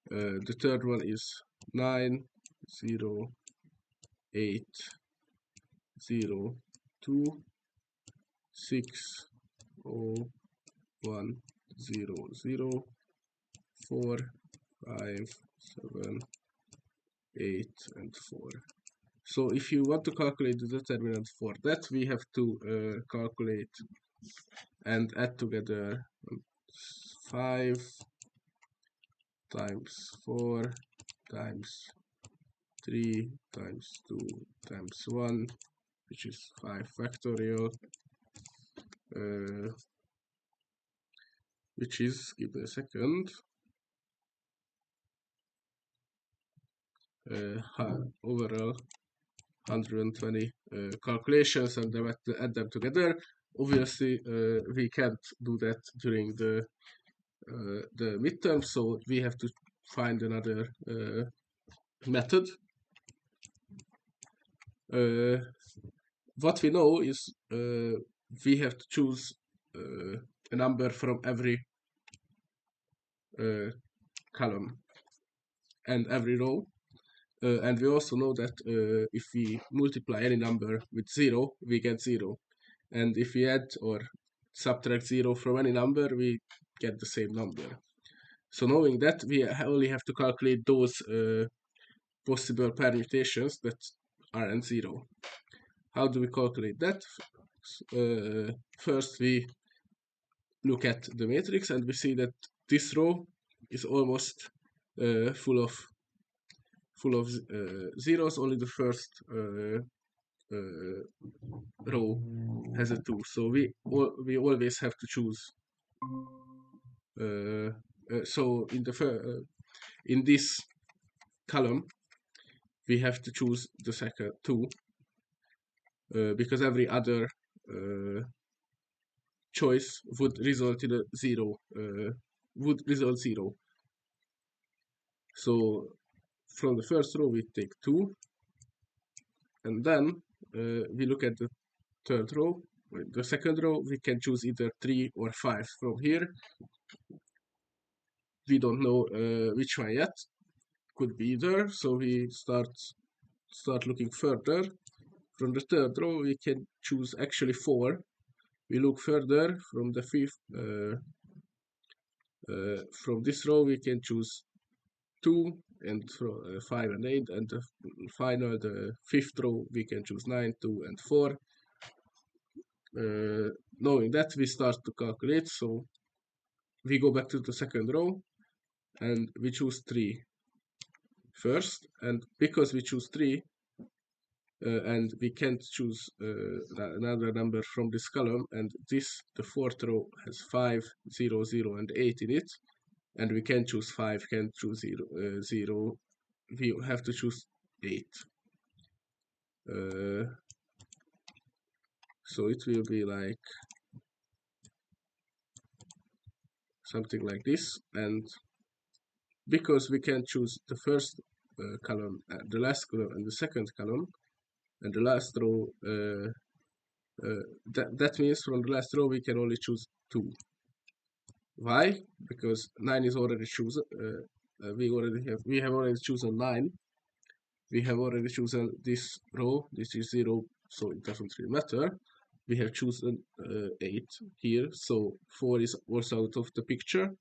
The third one is 9, 0, 8, 0, 2, 6, 0, 1, 0, 0, 4, 5, 7, 8, and 4. So if you want to calculate the determinant for that, we have to calculate and add together 5 times 4 times 3 times 2 times 1, which is 5 factorial, which is, give me a second, overall 120 calculations, and then add them together. Obviously, we can't do that during the midterm, so we have to find another method. What we know is we have to choose a number from every column and every row. And we also know that if we multiply any number with 0, we get 0. And if we add or subtract 0 from any number, we get the same number. So knowing that, we only have to calculate those possible permutations that aren't 0. How do we calculate that? First, we look at the matrix and we see that this row is almost full of zeros. Only the first row has a 2, so we always have to choose. So in this column we have to choose the second 2 because every other choice would result in a 0. Would result 0. So from the first row we take 2, and then we look at the third row. The second row we can choose either 3 or 5 from here. We don't know which one yet. Could be either. So we start looking further. From the third row we can choose actually 4. We look further from the fifth. From this row we can choose 2 and 5 and 8, and the fifth row we can choose 9, 2 and 4. Knowing that, we start to calculate. So we go back to the second row and we choose 3 first, and because we choose 3 and we can't choose another number from this column, and the fourth row has 5, 0, 0 and 8 in it, and we can't choose 5, can't choose 0, we have to choose 8. So it will be like something like this, and because we can choose the first column, the last column, and the second column, and the last row, that means from the last row we can only choose 2. Why? Because 9 is already chosen. We have already chosen 9. We have already chosen this row. This is 0, so it doesn't really matter. We have chosen 8 here, so 4 is also out of the picture.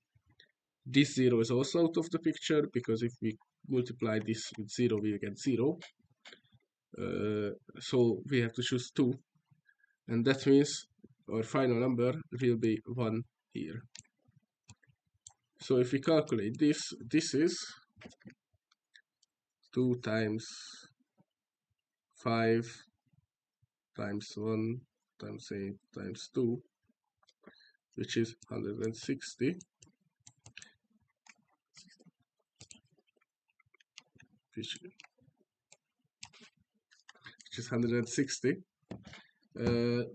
This 0 is also out of the picture, because if we multiply this with 0, we get 0. So we have to choose 2, and that means our final number will be 1 here. So if we calculate this, this is 2 times 5 times 1 times 8 times 2, which is 160. Which is 160.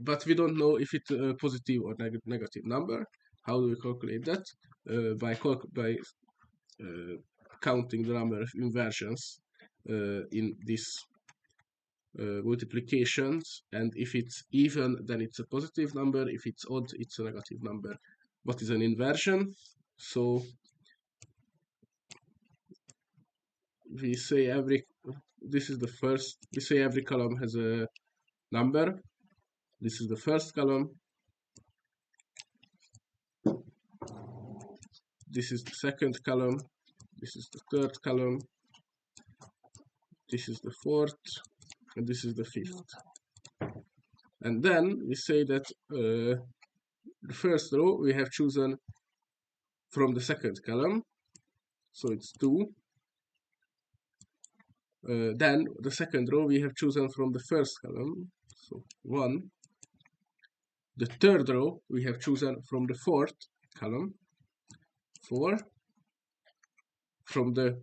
But we don't know if it's a positive or negative number. How do we calculate that? By counting the number of inversions in this multiplications, and if it's even, then it's a positive number. If it's odd, it's a negative number. What is an inversion? So we say this is the first, we say every column has a number. This is the first column. This is the second column. This is the third column. This is the fourth, and this is the fifth. And then we say that the first row we have chosen from the second column, so it's 2. Then the second row we have chosen from the first column, so 1. The third row we have chosen from the fourth column, 4. From the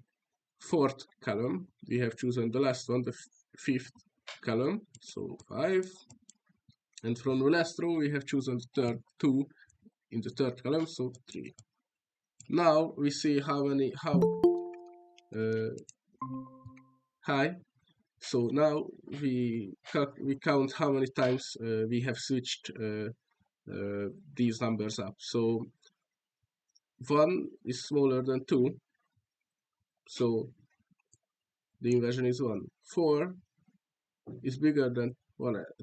fourth column we have chosen the last one, the fifth column, so 5. And from the last row we have chosen the third 2 in the third column, so 3. Now we see how high. So now we count how many times we have switched these numbers up. So 1 is smaller than 2, so the inversion is 1. 4 is bigger than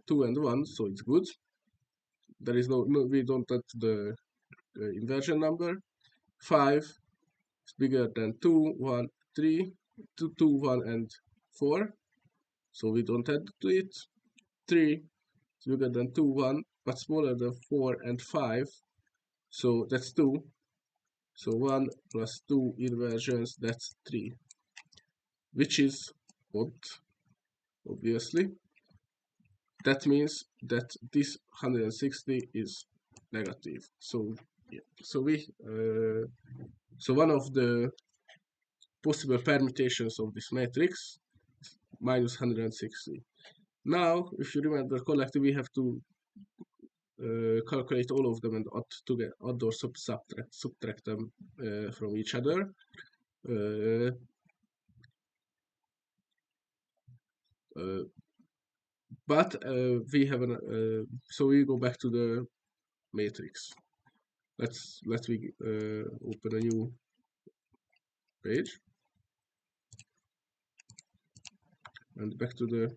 2 and 1, so it's good. There is no we don't touch the inversion number. 5 is bigger than 2, 1, 3, 2, 2, 1, and 4, so we don't add to it. 3 is bigger than 2, 1, but smaller than 4 and 5, so that's 2. So 1 plus 2 inversions, that's 3, which is odd, obviously. That means that this 160 is negative. So yeah. So one of the possible permutations of this matrix is minus 160. Now, if you remember correctly, we have to calculate all of them and add or subtract them from each other. But we have so we go back to the matrix. Let's open a new page and back to the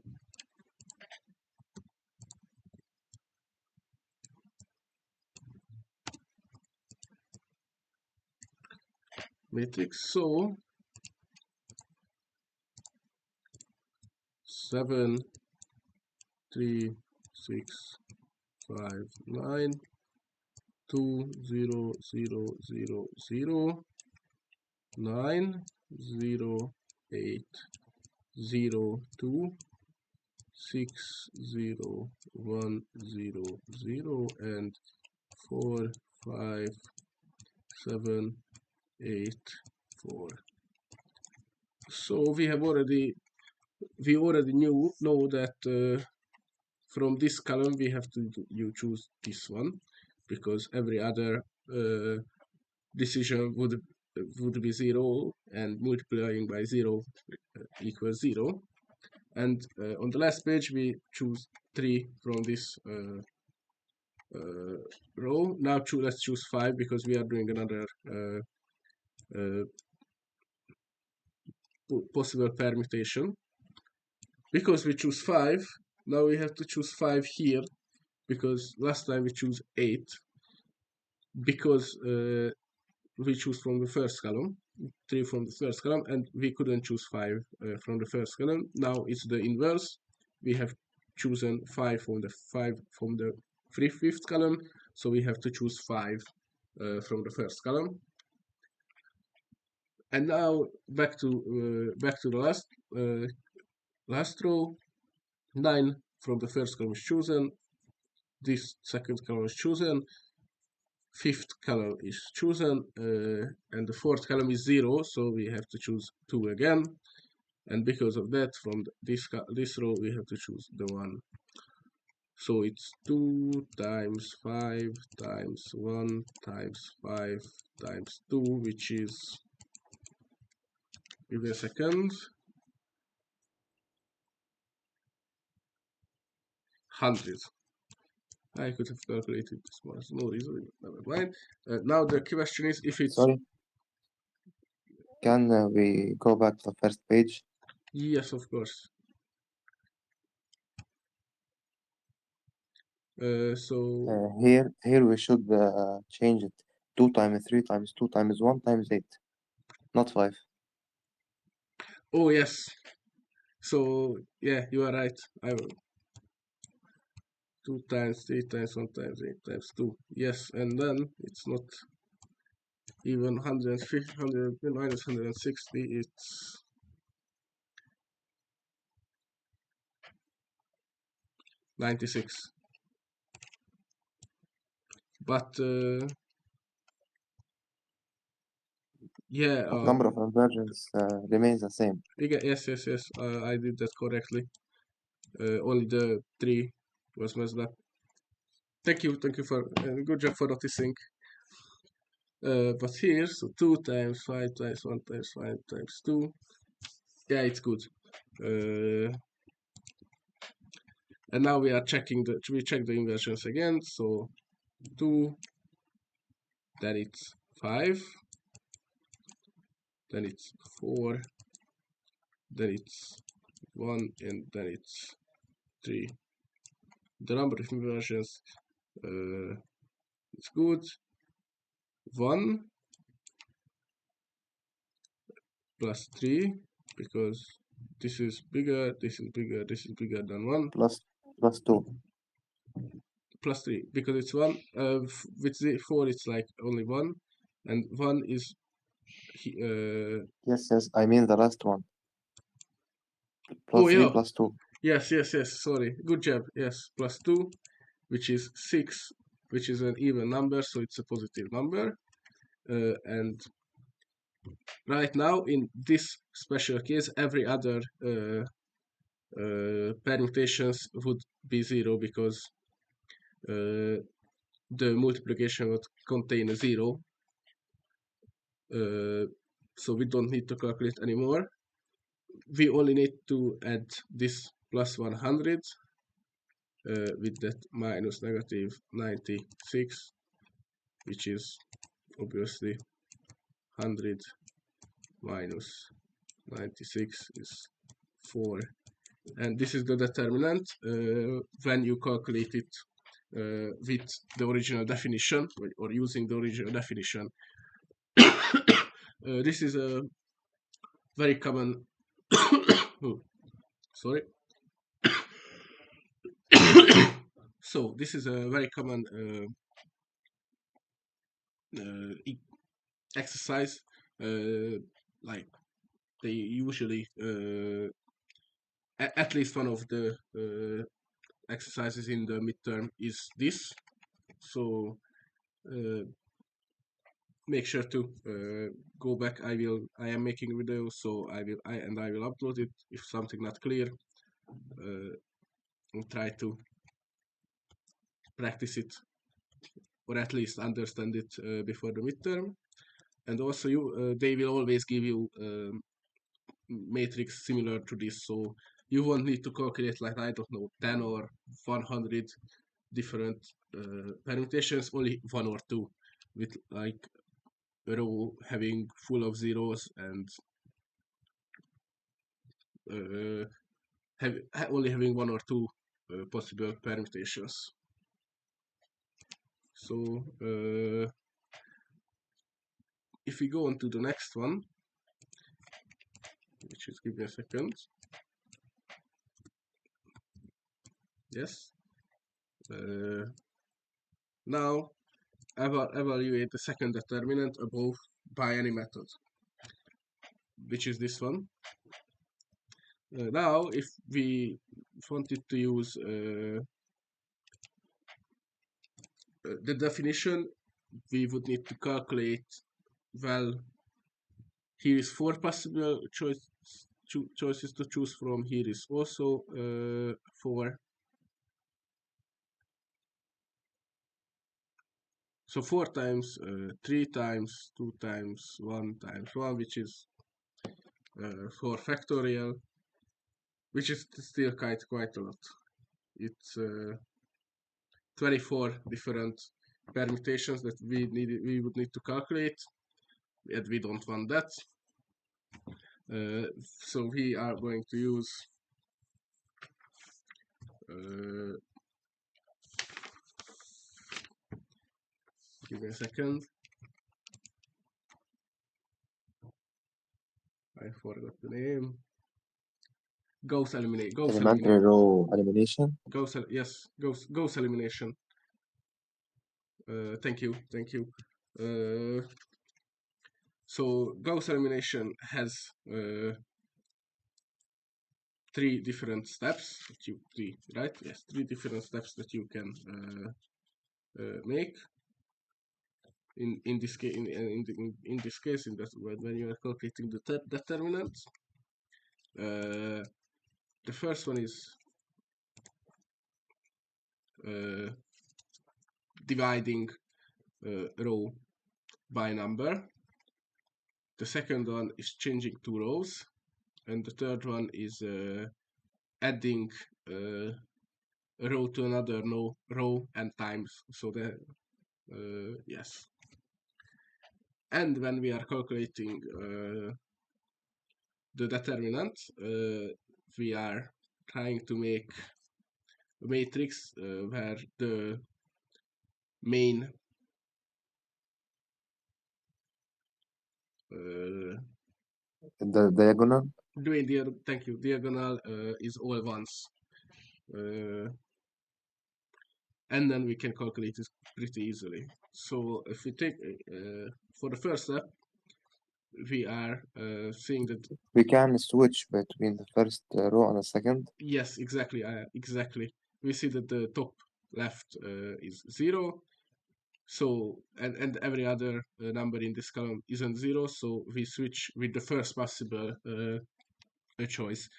matrix. So 7, 3, 6, 5, 9, 2, 0, 0, 0, 0, 9, 0, 8, 0, 2, 6, 0, 1, 0, 0, and 4, 5, 7, 8, 4. So we already know that from this column we have to choose this one, because every other decision would be 0, and multiplying by 0 equals 0. And on the last page we choose 3 from this row. Now let's choose 5, because we are doing another possible permutation. Because we choose 5, now we have to choose 5 here, because last time we choose 8, because we choose from the first column, 3 from the first column, and we couldn't choose 5 from the first column. Now it's the inverse. We have chosen 5 from the fifth column, so we have to choose 5 from the first column. And now back to the last row. 9 from the first column is chosen. This second column is chosen. Fifth column is chosen, and the fourth column is 0, so we have to choose 2 again. And because of that, from this row we have to choose the 1. So it's 2 times 5 times 1 times 5 times 2, which is, give me a second, 100. I could have calculated this one. No reason, never mind. Now the question is if it's... Sorry. Can we go back to the first page? Yes, of course. Here we should change it. 2 times 3 times 2 times 1 times 8, not 5. Oh yes. So yeah, you are right. I will 2 times 3 times 1 times 8 times 2. Yes, and then it's not even 150, 100 minus 160. It's 96. But yeah, But number of inversions remains the same. yes, I did that correctly. Only the 3 was messed up. Thank you for good job for noticing. But here, so 2 times 5 times 1 times 5 times 2. Yeah, it's good. And now we are checking we check the inversions again. So 2, then it's 5, then it's 4, then it's 1, and then it's 3. The number of inversions is good. 1 plus 3, because this is bigger, this is bigger, this is bigger than 1. Plus 2. Plus 3, because it's 1. With the 4, it's like only 1, and 1 is Yes, I mean the last one. Plus oh 3 yeah, plus 2. yes, sorry, good job. Yes, plus 2, which is 6, which is an even number, so it's a positive number. And right now, in this special case, every other permutations would be 0, because the multiplication would contain a 0. So we don't need to calculate anymore. We only need to add this plus 100 with that minus negative 96, which is obviously 100 minus 96 is 4. And this is the determinant when you calculate it with the original definition, or using the original definition. This is a very common oh, sorry. So this is a very common exercise. Like they usually at least one of the exercises in the midterm is this. So make sure to go back. I am making a video, so I will upload it. If something not clear, I'll try to practice it, or at least understand it before the midterm. And also they will always give you matrix similar to this, so you won't need to calculate, like, I don't know, 10 or 100 different permutations, only 1 or 2, with like a row having full of zeros, and only having 1 or 2 possible permutations. So if we go on to the next one, which is, give me a second. Yes. Now evaluate the second determinant above by any method, which is this one. Now, if we wanted to use the definition, we would need to calculate, well, here is 4 possible choices to choose from. Here is also 4. So 4 times 3 times 2 times 1 times 1, which is 4 factorial, which is still quite a lot. It's 24 different permutations that we would need to calculate, and we don't want that. So we are going to use give me a second. I forgot the name. Gauss elimination. Elementary row elimination. Gauss elimination. Thank you. So Gauss elimination has three different steps. Right? Yes, three different steps that you can make. In this case, in this case, when you are calculating the determinants, the first one is dividing row by number. The second one is changing two rows, and the third one is adding a row to another row and times. So that yes. And when we are calculating the determinant, we are trying to make a matrix where the main The diagonal. diagonal is all ones. And then we can calculate this pretty easily. So if we take for the first step, we are seeing that We can switch between the first row and the second. yes, exactly. We see that the top left is 0. So and every other number in this column isn't 0. So we switch with the first possible choice.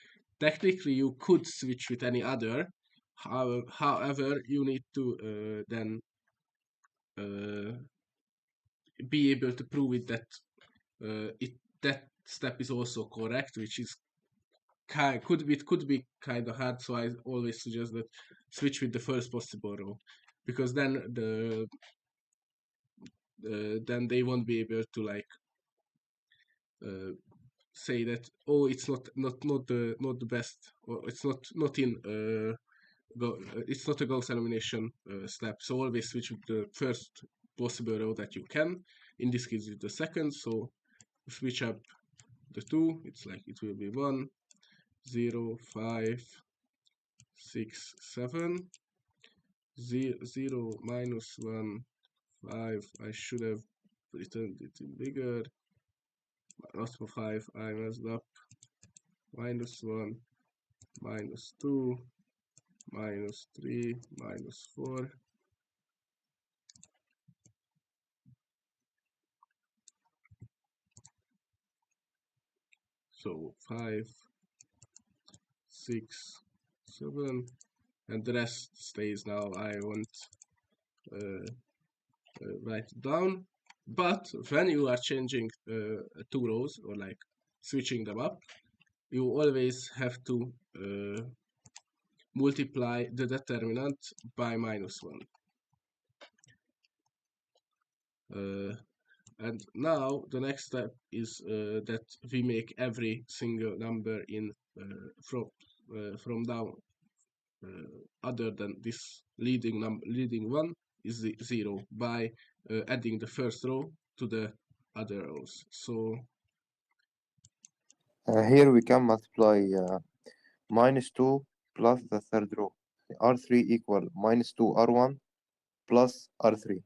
Technically, you could switch with any other. However, you need to then be able to prove it that that step is also correct, which is could be kind of hard. So I always suggest that switch with the first possible row, because then they won't be able to like say that it's not the best, or it's not in it's not a Gauss elimination step. So always switch with the first possible row that you can. In this case, it's the second. So switch up the two. It's like it will be 1, 0, 5, 6, 7, 0, minus 1, 5. I should have written it in bigger. Not for 5. I messed up. Minus 1, minus 2, minus 3, minus 4. So 5, 6, 7, and the rest stays now. I won't write it down. But when you are changing two rows or like switching them up, you always have to multiply the determinant by minus 1. And now the next step is that we make every single number in from down other than this leading one is the 0 by adding the first row to the other rows. So Here we can multiply minus 2 plus the third row. R3 equal minus 2 R1 plus R3.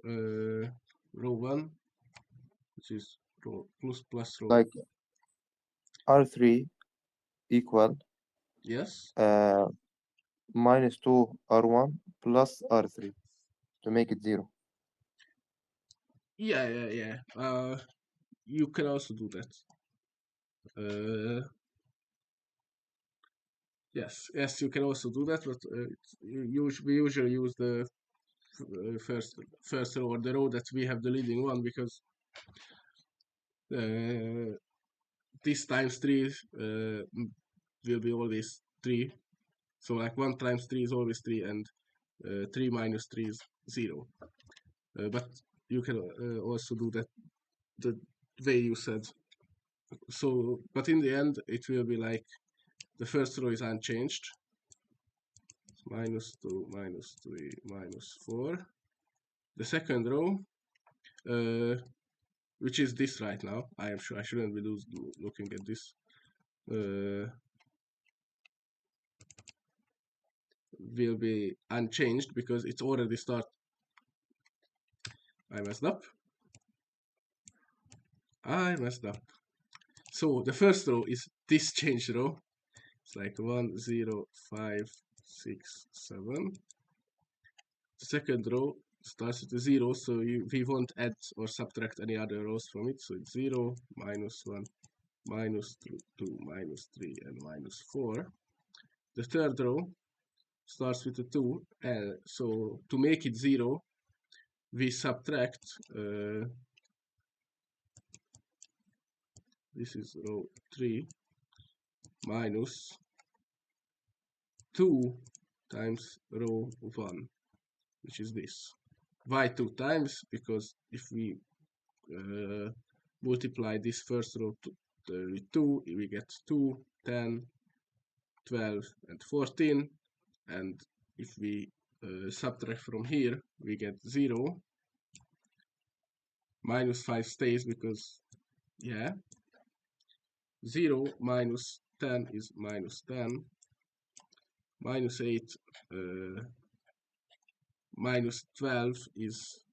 Row 1, which is row plus row. Like R3 equal Yes. minus 2 R1 plus R3 to make it 0. Yeah. You can also do that. Yes, you can also do that, but we usually use the first row, or the row that we have the leading one, because this times 3 will be always 3. So like 1 times 3 is always 3, and 3 minus 3 is 0. But you can also do that the way you said. So, but in the end, it will be like the first row is unchanged. -2, -3, -4. The second row, which is this right now. I am sure I shouldn't be looking at this. Will be unchanged because it's already start. I messed up. So the first row is this change row. It's like 1, 0, 5, 6, 7. The second row starts with a 0, so we won't add or subtract any other rows from it. So it's 0, -1, -2, -3, and -4. The third row starts with a 2, and so to make it 0, we subtract. This is row 3 minus 2 times row 1, which is this. Why 2 times? Because if we multiply this first row with 2, we get 2, 10, 12, and 14. And if we subtract from here, we get 0. -5 stays because, yeah. 0 minus 10 is -10. -8 -12 is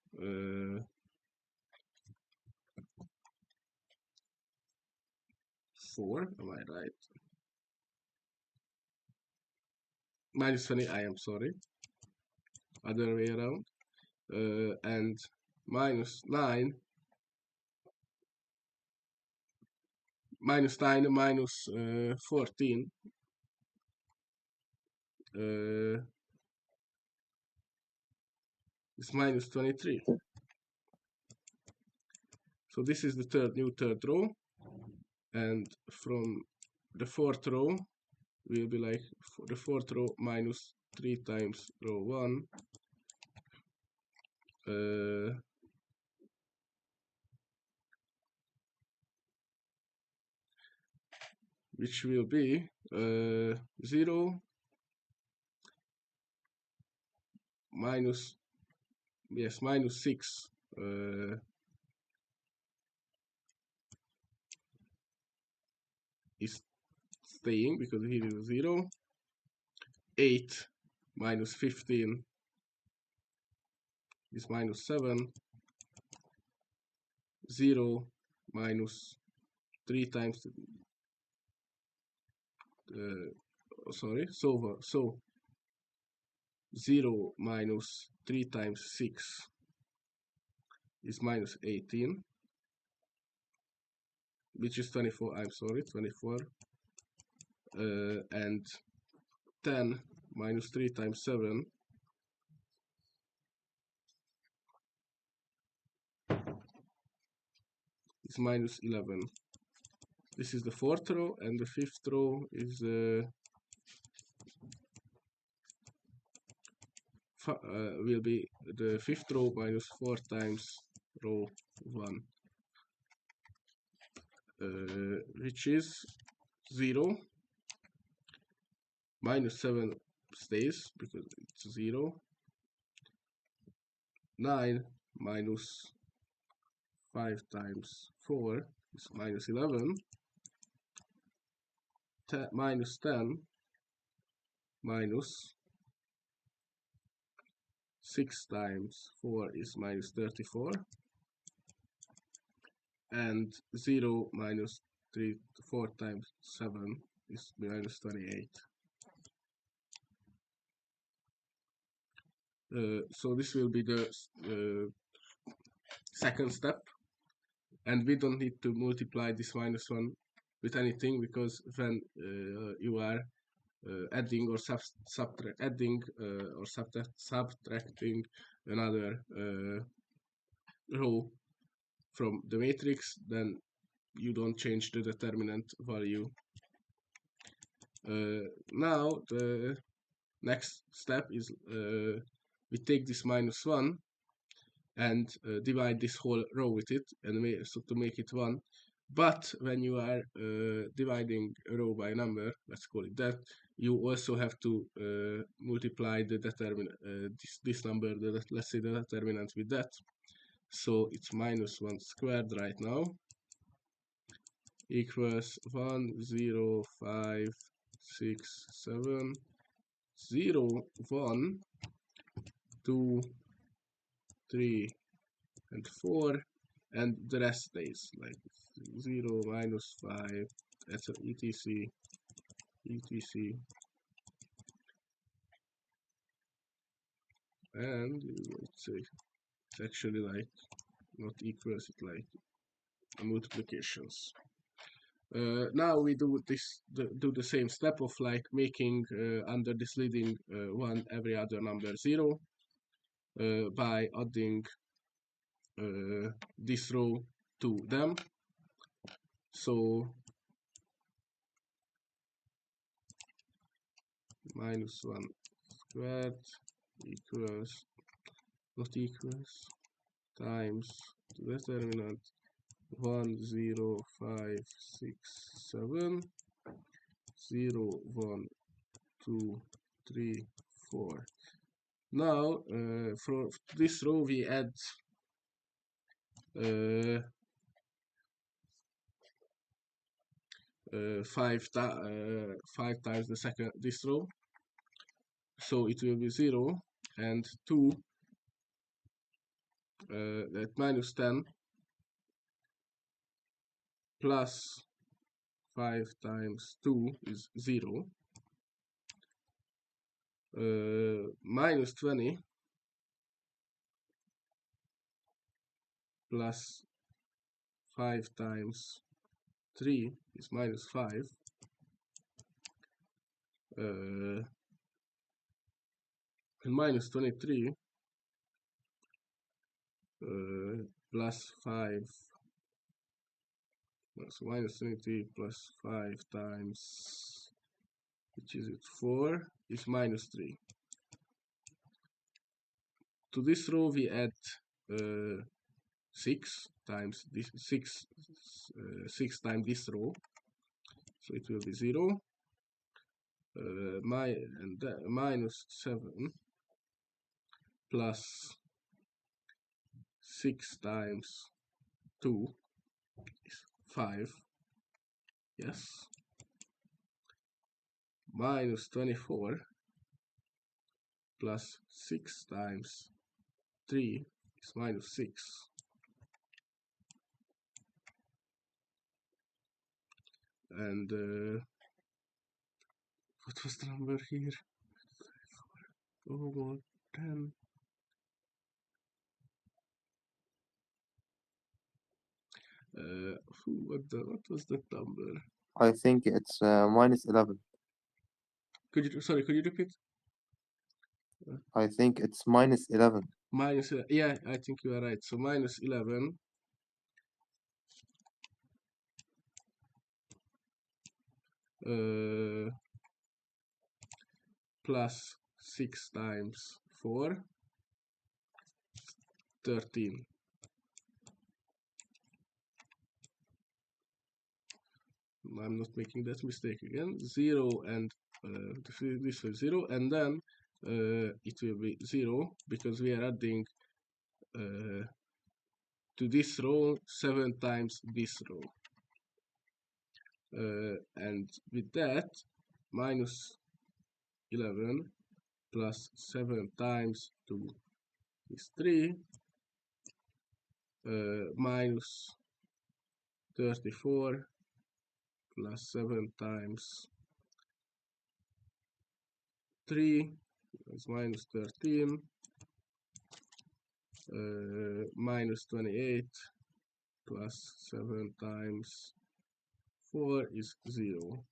4, am I right? -20, I am sorry. Other way around. And -9, -14 is -23. So this is the new third row, and from the fourth row will be like the fourth row -3 times row 1, which will be 0 -6 is staying because here is 0. 8 -15 is -7. 0 -3 times so 0 -3 times 6 is -18, which is 24. I'm sorry, 24. And 10 -3 times 7 is -11. This is the fourth row, and the fifth row is will be the fifth row -4 times row 1, which is 0. -7 stays because it's 0. 9 minus 5 times 4 is -11. -10 minus 6 times 4 is -34. And 0 minus 4 times 7 is -28. So this will be the second step, and we don't need to multiply this -1 with anything, because when you are adding or subtracting another row from the matrix, then you don't change the determinant value. Now the next step is we take this -1 and divide this whole row with it, and so to make it 1. But when you are dividing a row by a number, let's call it that, you also have to multiply the determinant, this number, let's say the determinant, with that. So it's -1 squared right now, equals 1, 0, 5, 6, 7, 0, 1, 2, 3, and 4, and the rest stays like 0, -5, etc, etc, and it's actually like not equals, it like multiplications. Now we do the same step of like making under this leading one every other number 0 by adding this row to them. So -1 squared equals, not equals, times the determinant 1, 0, 5, 6, 7, 0, 1, 2, 3, 4. Now for this row we add uh, 5 times this row, so it will be 0 and 2 at -10 plus 5 times 2 is 0, -20 plus 5 times 3 is -5, and -23 plus 5, so -23 plus 5 times, which is it, 4, is -3. To this row we add 6 times this 6 times this row, so it will be 0, -7 plus 6 times 2 is 5, yes, -24 plus 6 times 3 is -6, and what was the number here? Oh, 10. What was that number? I think it's -11. Could you repeat? I think it's -11. Yeah, I think you are right. So -11 plus 6 times 4, 13. I'm not making that mistake again. 0 and this was 0, and then it will be 0 because we are adding to this row 7 times this row. And with that, -11 plus 7 times 2 is 3, minus 34 plus 7 times 3 is -13, -28 plus 7 times 4 is 0.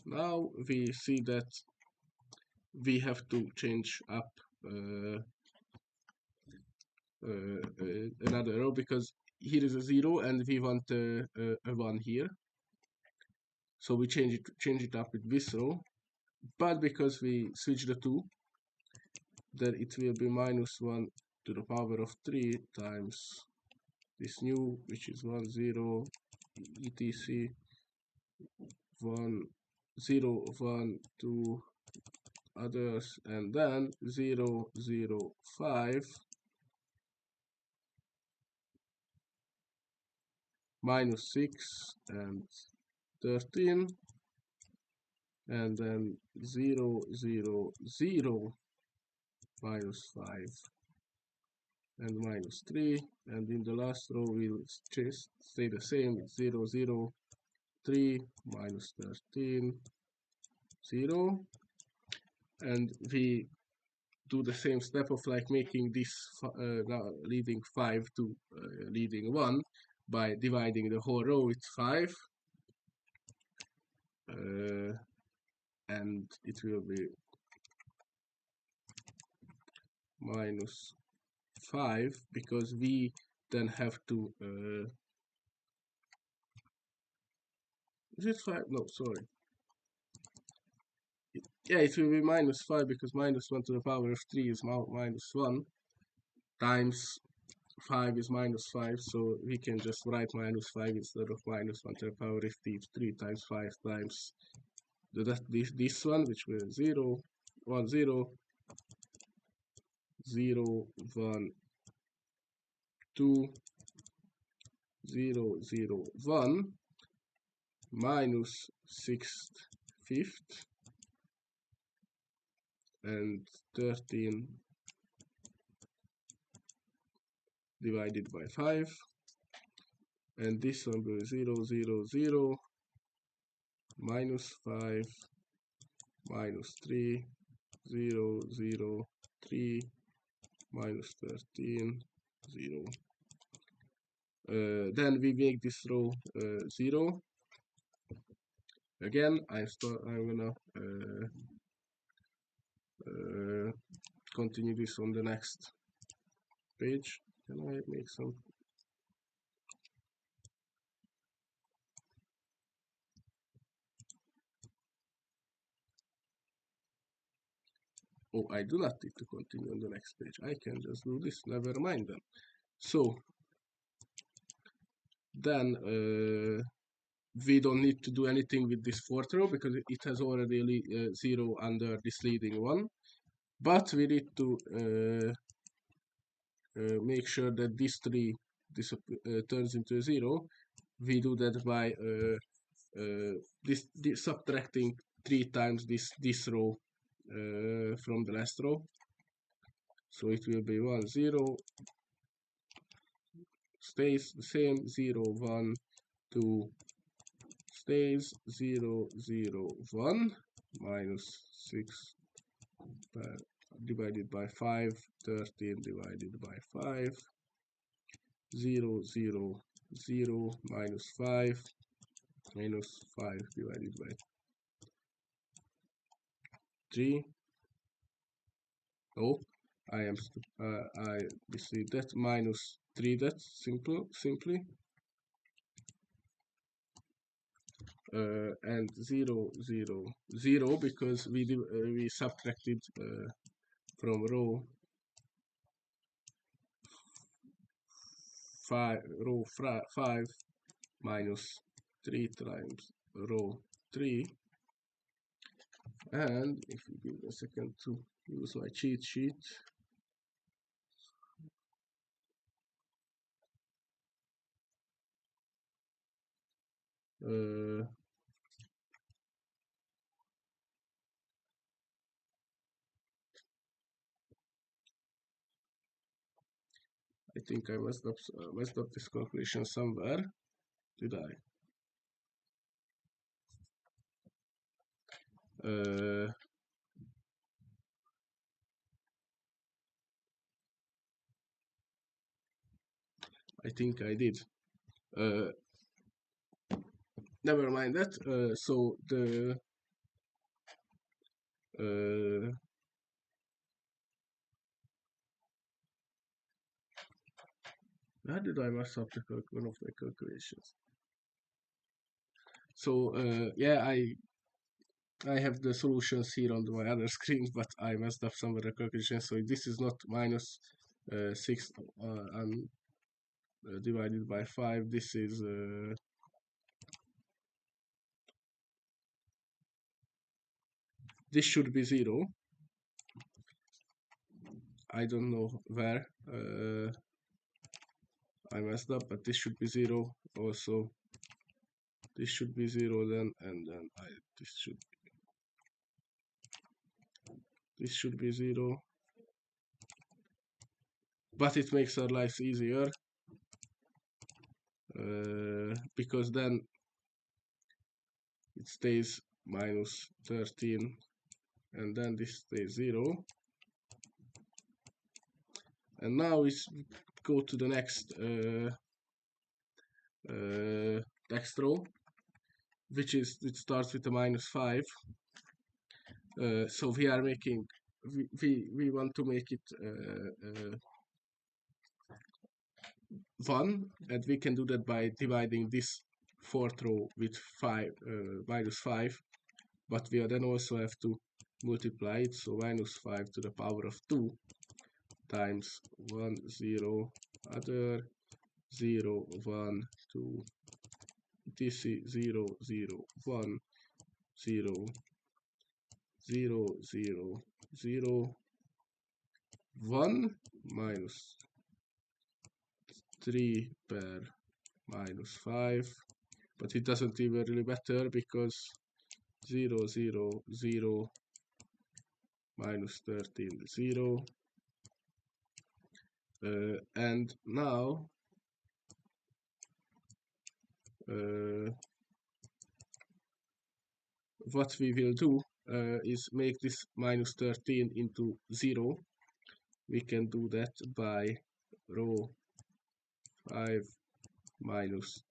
Now we see that we have to change up another row, because here is a 0 and we want a 1 here. So we change it up with this row, but because we switch the two, then it will be minus 1 to the power of 3 times this new, which is 1 0 etc 1 0 1 2 others, and then 0 0 5 minus 6 and 13, and then 0 0 0 minus 5 and minus 3, and in the last row we'll just stay the same. It's 0 0 3 minus 13 0, and we do the same step of like making this now leading 5 to leading 1 by dividing the whole row with 5, and it will be minus 5 because we then have to is it 5? No, sorry. Yeah, it will be minus 5 because minus 1 to the power of 3 is minus 1 times 5 is minus 5, so we can just write minus 5 instead of minus 1 to the power of 3. 3 times 5 times this one, which will 0 1 0 0 1 2 0 0 1 minus 6th 5th and 13 divided by 5, and this one will be 0 0 0 minus 5 minus 3 0 0 3 minus 13 0. Then we make this row 0 again. I'm gonna continue this on the next page. Can I make some? Oh, I do not need to continue on the next page. I can just do this. Never mind then. So then we don't need to do anything with this fourth row because it has already 0 under this leading one. But we need to make sure that this 3 turns into a 0. We do that by this subtracting 3 times this row from the last row. So it will be 1 0 stays the same, 0 1 2 stays, 0 0 1 minus 6 divided by 5, 13 divided by 5, 0 0 0 minus 5 minus 5 divided by 3. Oh, I am I received that minus 3. That's simply and 0 0 0 because we subtracted from row 5 minus 3 times row 3. And if you give a second to use my cheat sheet, I think I messed up this calculation somewhere. Did I? I think I did. Never mind that. So the where did I mess up one of the calculations? So yeah, I have the solutions here on my other screen, but I messed up somewhere the calculation. So this is not minus 6 and divided by 5. This is this should be 0. I don't know where I messed up, but this should be 0 also. This should be 0 then, and then this should be 0. But it makes our lives easier because then it stays minus 13, and then this stays 0. And now we go to the next row, it starts with a minus 5. So we are making we want to make it 1, and we can do that by dividing this fourth row with 5 minus 5, but we then also have to multiply it, so minus 5 to the power of 2 times 1 0 other 0 1 2, this is 0 0 1 0 0 0 0 1 minus 3 per minus 5, but it doesn't even really matter because 0 0 0 minus 13 0. And now what we will do is make this minus 13 into 0. We can do that by row 5 minus,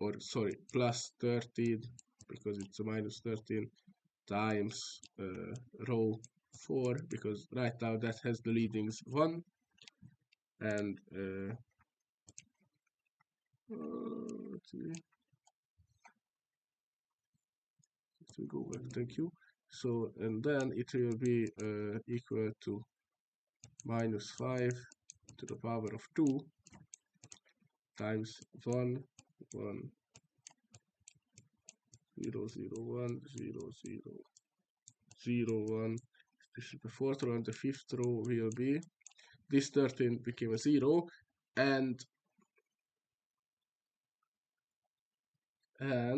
or sorry, plus 13, because it's a minus 13 times row 4, because right now that has the leadings 1, and let's see. Let's go back, thank you. So, and then it will be equal to minus 5 to the power of 2 times 1 1 0 0 1 0 0 0 1. This is the fourth row, and the fifth row will be this 13 became a 0, and uh,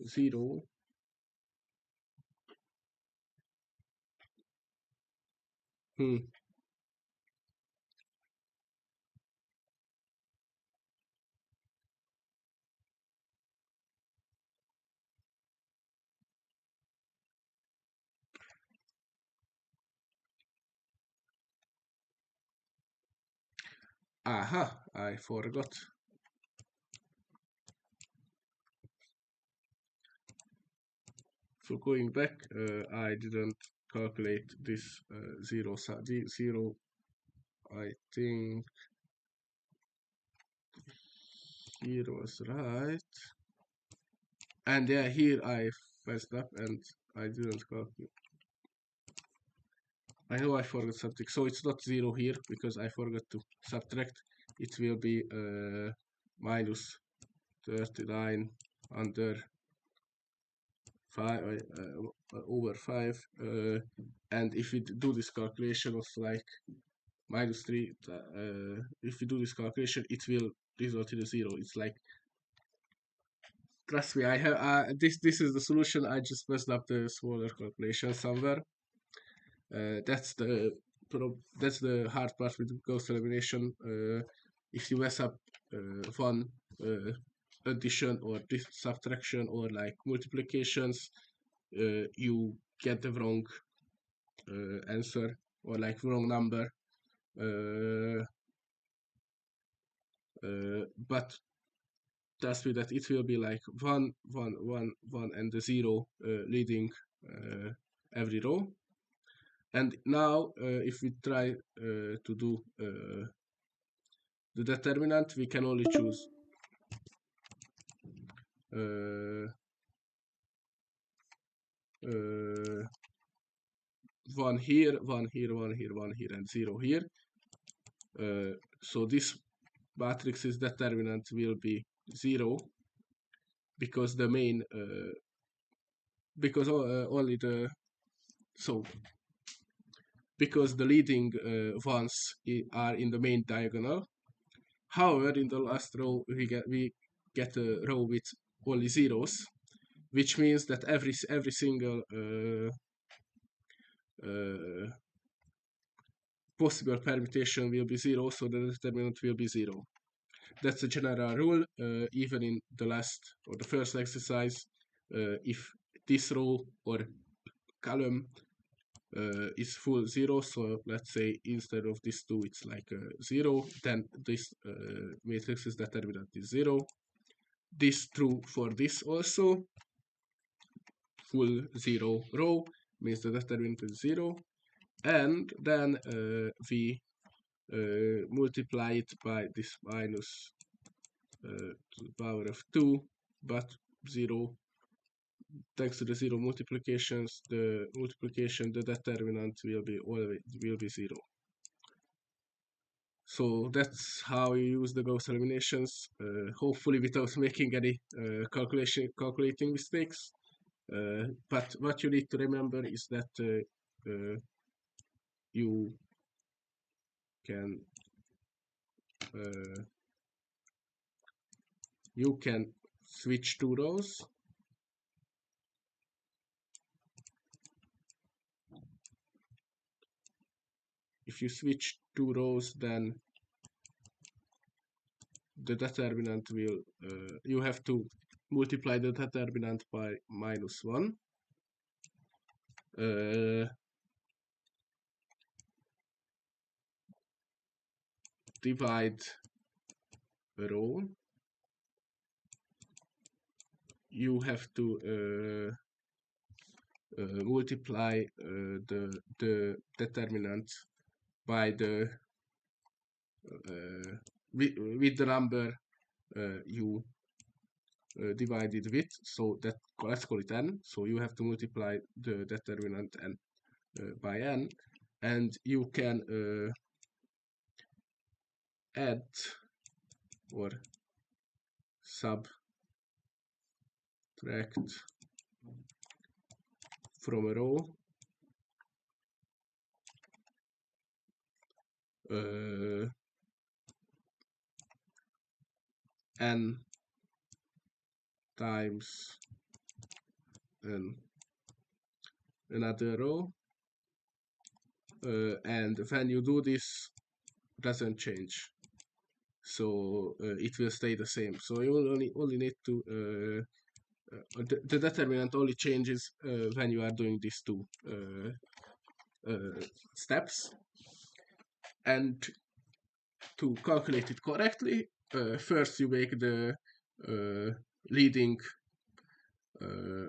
0 aha, I forgot. So going back, I didn't calculate this 0, 0. I think here was right, and yeah, here I messed up and I didn't calculate. I know I forgot something, so it's not 0 here because I forgot to subtract. It will be minus 39 under 5 over 5, and if we do this calculation of like minus 3, if we do this calculation, it will result in a 0. It's like, trust me, I have this is the solution. I just messed up the smaller calculation somewhere. That's the hard part with ghost elimination. If you mess up one addition or subtraction or like multiplications, you get the wrong answer or like wrong number. But tells me that it will be like 1, 1, 1, 1, and the 0 leading every row. And now, if we try to do the determinant, we can only choose one here, one here, one here, one here, and 0 here. So this matrix's determinant will be 0 because the main because only the so because the leading ones are in the main diagonal. However, in the last row we get a row with only zeros, which means that every single possible permutation will be 0, so the determinant will be 0. That's a general rule, even in the last or the first exercise. If this row or column is full 0, so let's say instead of this 2 it's like 0, then this matrix's determinant is 0. This true for this also. Full 0 row means the determinant is 0. And then we multiply it by this minus to the power of 2, but 0. Thanks to the 0 multiplications, the determinant will be 0. So that's how you use the Gauss eliminations, hopefully without making any calculating mistakes. But what you need to remember is that you can switch two rows. If you switch two rows, then the determinant will you have to multiply the determinant by -1. Divide a row. You have to multiply the determinant by the with the number you divided with, so that let's call it n. So you have to multiply the determinant n by n, and you can add or subtract from a row n times another row, and when you do this, doesn't change, so it will stay the same. So you only need to the determinant only changes when you are doing these two steps. And to calculate it correctly, first you make the leading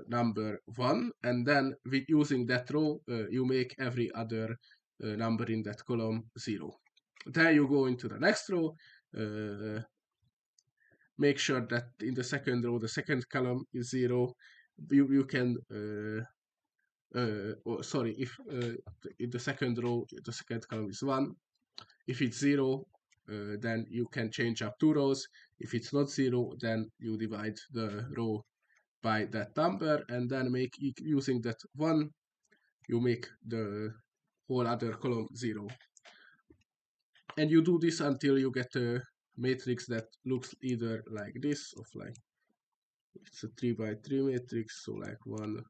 number 1, and then with using that row you make every other number in that column 0. Then you go into the next row, make sure that in the second row the second column is 0. You can sorry, if in the second row the second column is 1. If it's 0, then you can change up two rows. If it's not 0, then you divide the row by that number, and then make using that 1, you make the whole other column 0. And you do this until you get a matrix that looks either like this, of like it's a 3 by 3 matrix, so like 1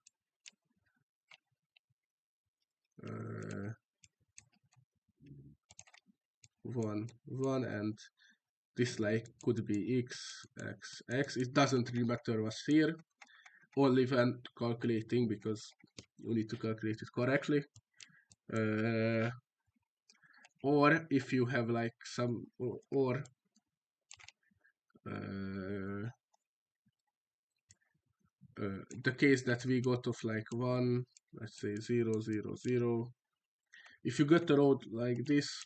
1 1, and this like could be x x x. It doesn't really matter what's here, only when calculating, because you need to calculate it correctly. Or if you have like some or the case that we got of like 1, let's say 0, 0, 0. If you get a row like this,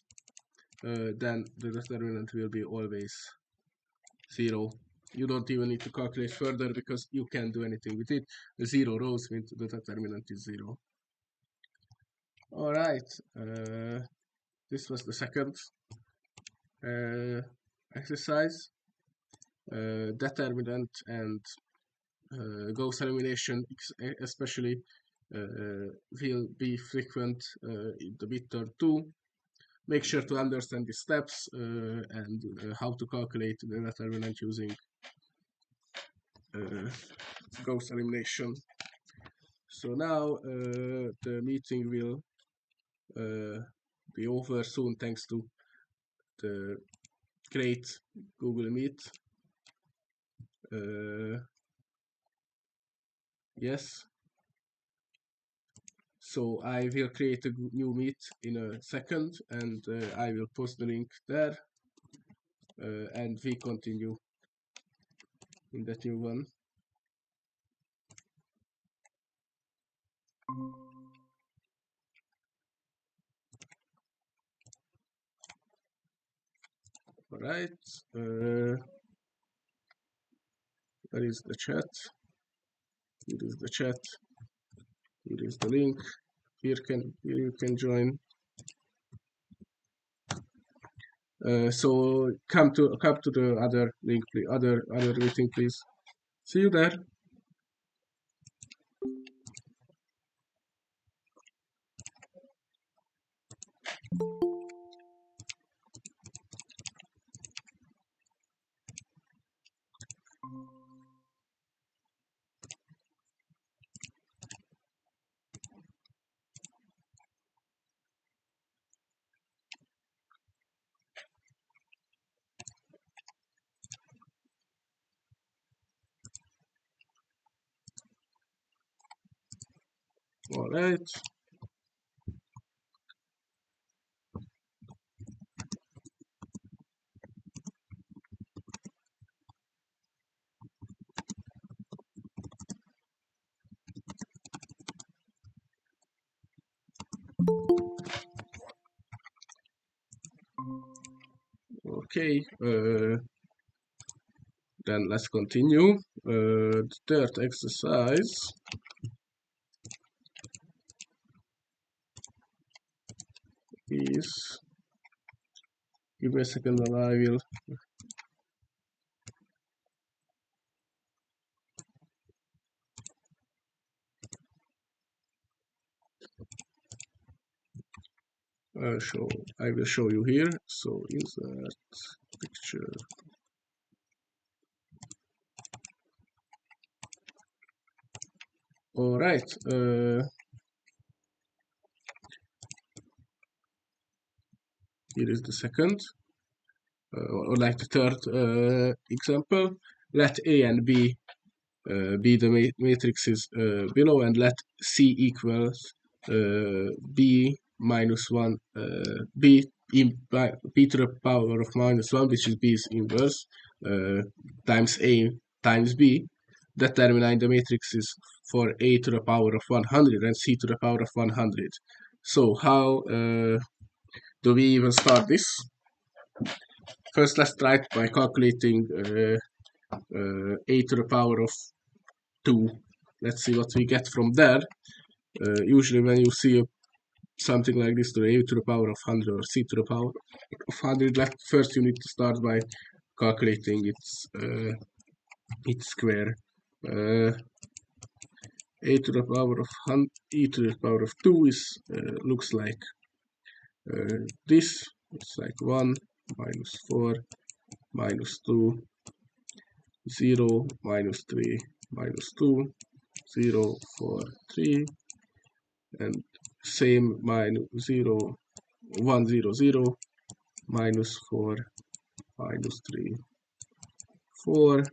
then the determinant will be always 0. You don't even need to calculate further because you can't do anything with it. 0 rows means the determinant is 0. Alright, this was the second exercise. Determinant and Gauss elimination especially will be frequent in the midterm too. Make sure to understand the steps and how to calculate the determinant using Gauss elimination. So now the meeting will be over soon thanks to the great Google Meet. Yes. So I will create a new meet in a second and I will post the link there and we continue in that new one. Alright, where is the chat? Here is the chat. Here is the link. Here you can join. So come to the other link, please. Other meeting, please. See you there. All right. Okay. Then let's continue. The third exercise is, give me a second and I will I will show you here. So insert picture. All right. Here is the second, or like the third example. Let A and B be the matrices below, and let C equals B minus 1, B to the power of minus 1, which is B's inverse, times A times B, determining the matrices for A to the power of 100 and C to the power of 100. So how do we even start this? First, let's try it by calculating A to the power of 2. Let's see what we get from there. Usually when you see something like this, to the A to the power of 100 or C to the power of 100, first you need to start by calculating its square. A to the power of 100, E to the power of 2 is looks like this. It's like 1 minus 4 minus 2, 0 minus 3 minus 2, 0 4 3, and same minus 0 1 0 0 minus 4 minus 3 4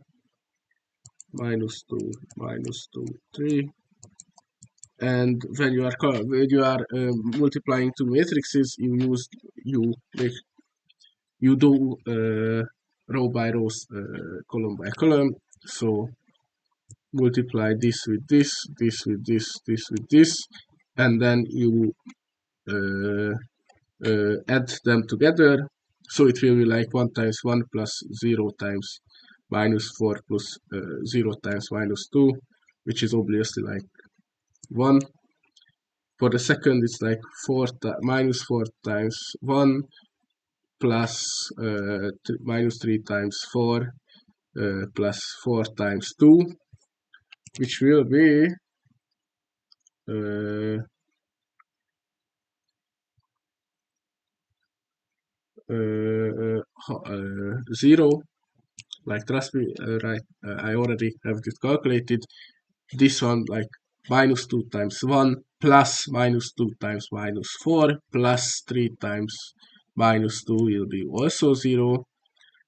minus 2 minus 2 3. And when you are multiplying two matrices, you do row by row, column by column. So multiply this with this, this with this, this with this, and then you add them together. So it will be like 1 times 1 plus 0 times minus 4 plus 0 times minus 2, which is obviously like 1. For the second, it's like minus 4 times 1 plus minus 3 times 4 plus 4 times 2, which will be 0. Like, trust me, right? I already have it calculated. This one, like, minus 2 times 1 plus minus 2 times minus 4 plus 3 times minus 2 will be also 0.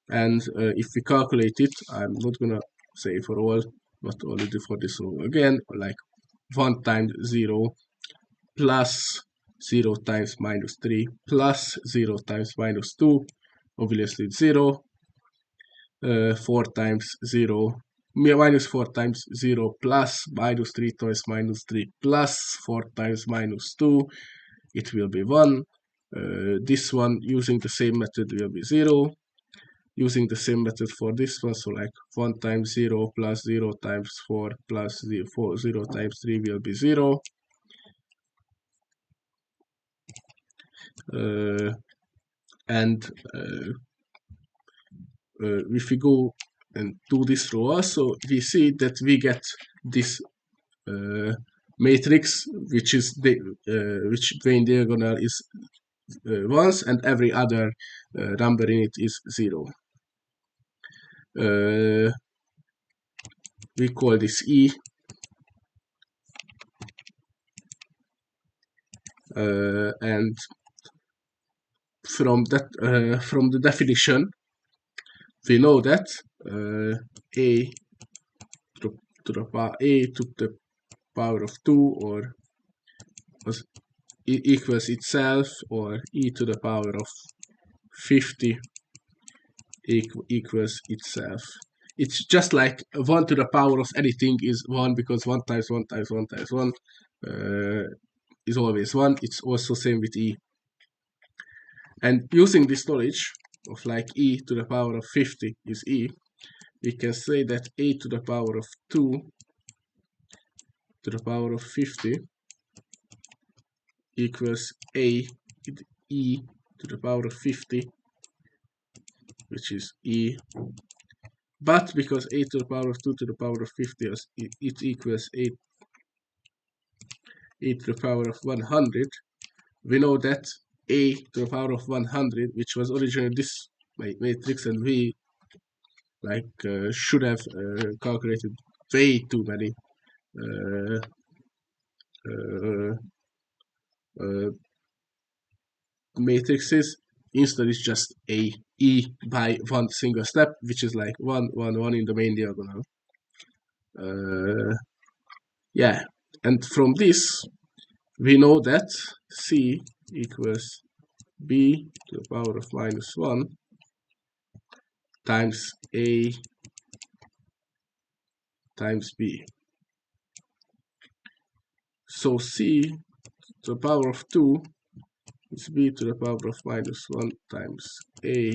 And if we calculate it, I'm not gonna say for all, but only for this row again, like 1 times 0 plus 0 times minus 3 plus 0 times minus 2, obviously 0. 4 times 0 minus 4 times 0 plus minus 3 times minus 3 plus 4 times minus 2, it will be 1. This one, using the same method, will be 0. Using the same method for this one, so like 1 times 0 plus 0 times 4 plus 0 times 3 will be 0. And if we go and do this row also, we see that we get this matrix, which is which main diagonal is ones, and every other number in it is 0. We call this E, and from the definition, we know that a to the power of 2 or equals itself, or e to the power of 50 equals itself. It's just like 1 to the power of anything is 1, because 1 times 1 times 1 times 1 is always 1. It's also same with e. And using this knowledge of like e to the power of 50 is e, we can say that a to the power of 2 to the power of 50 equals e to the power of 50, which is e. But because a to the power of 2 to the power of 50 it equals a to the power of 100, we know that a to the power of 100, which was originally this matrix, and we like should have calculated way too many matrices. Instead, it's just a e by one single step, which is like 1 1 1 in the main diagonal. Yeah, and from this we know that c equals b to the power of minus 1 times a times b. So c to the power of 2 is b to the power of minus 1 times a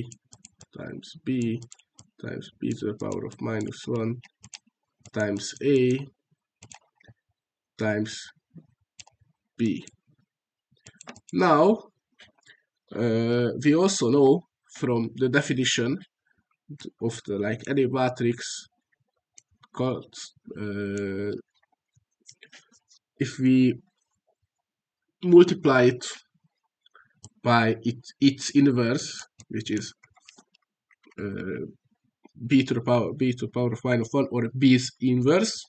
times b times b to the power of minus 1 times a times b. Now, we also know from the definition of the like any matrix called if we multiply it by its inverse, which is b to the power of minus 1, or b's inverse,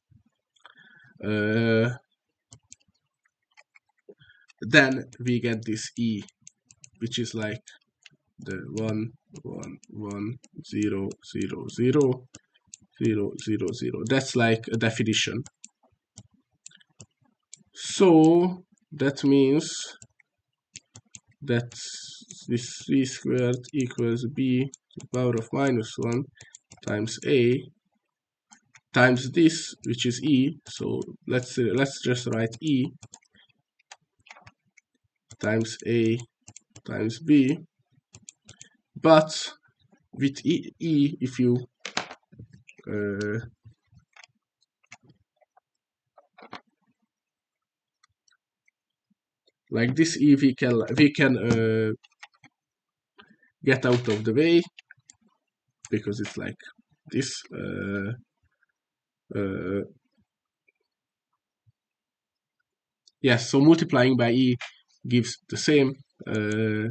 then we get this e, which is like the 1 1 1 0 0 0 0 0 0. That's like a definition. So that means that this 3 squared equals b to the power of minus 1 times a times this, which is e. So let's just write e times a times b. But with e if you like this e, we can get out of the way, because it's like this. Yes, so multiplying by e gives the same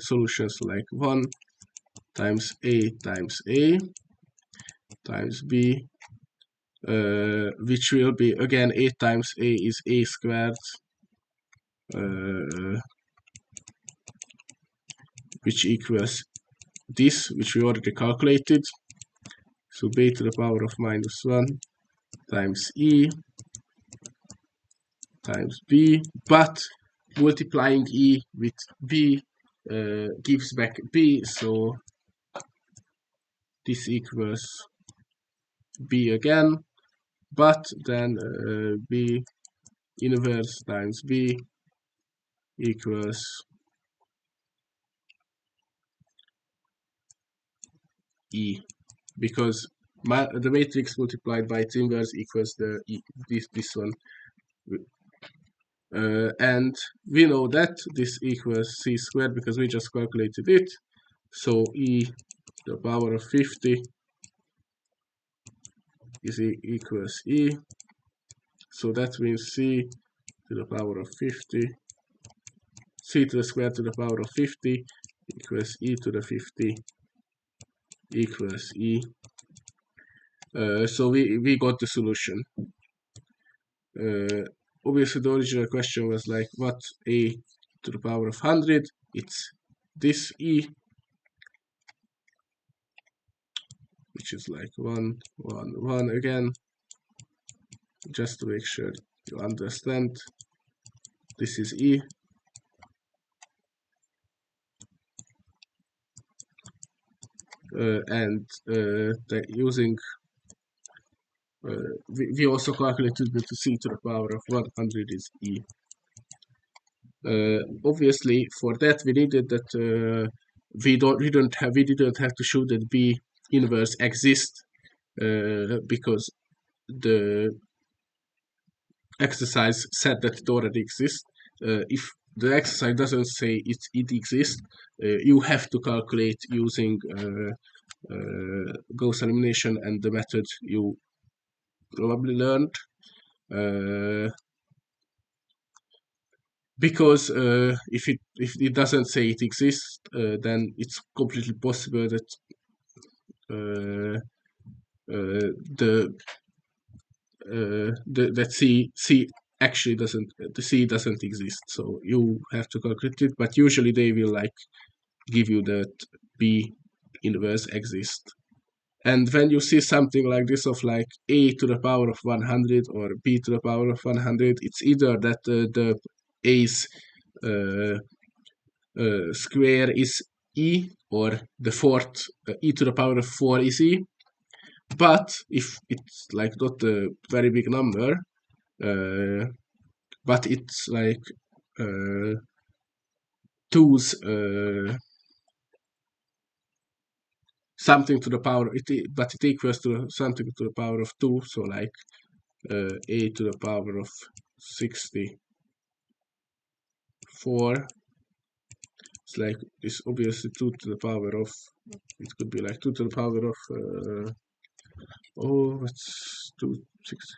solutions, like 1 times a times b, which will be again a times a is a squared, which equals this, which we already calculated. So b to the power of minus 1 times e times b, but multiplying e with b gives back b, so this equals b again, but then b inverse times b equals e, because the matrix multiplied by its inverse equals the e, this one. And we know that this equals c squared because we just calculated it. So e to the power of 50 is equals e. So that means c to the power of 50, c to the square to the power of 50 equals e to the 50 equals e. So we got the solution. Obviously, the original question was like, what a to the power of 100? It's this e, which is like 1, 1, 1 again, just to make sure you understand. This is e. And using we also calculated that c to the power of 100 is e. Obviously, for that we needed that we didn't have to show that b inverse exists, because the exercise said that it already exists. If the exercise doesn't say it exists, you have to calculate using Gauss elimination and the method you probably learned. Because if it doesn't say it exists, then it's completely possible that that c actually doesn't exist. So you have to calculate it, but usually they will like give you that b inverse exists. And when you see something like this of like a to the power of 100 or b to the power of 100, it's either that the a's square is e, or the fourth e to the power of 4 is e. But if it's like not a very big number, but it's like 2's something to the power, but it equals to something to the power of 2, so like a to the power of 64. It's like it's obviously 2 to the power of, it could be like 2 to the power of what's 2 6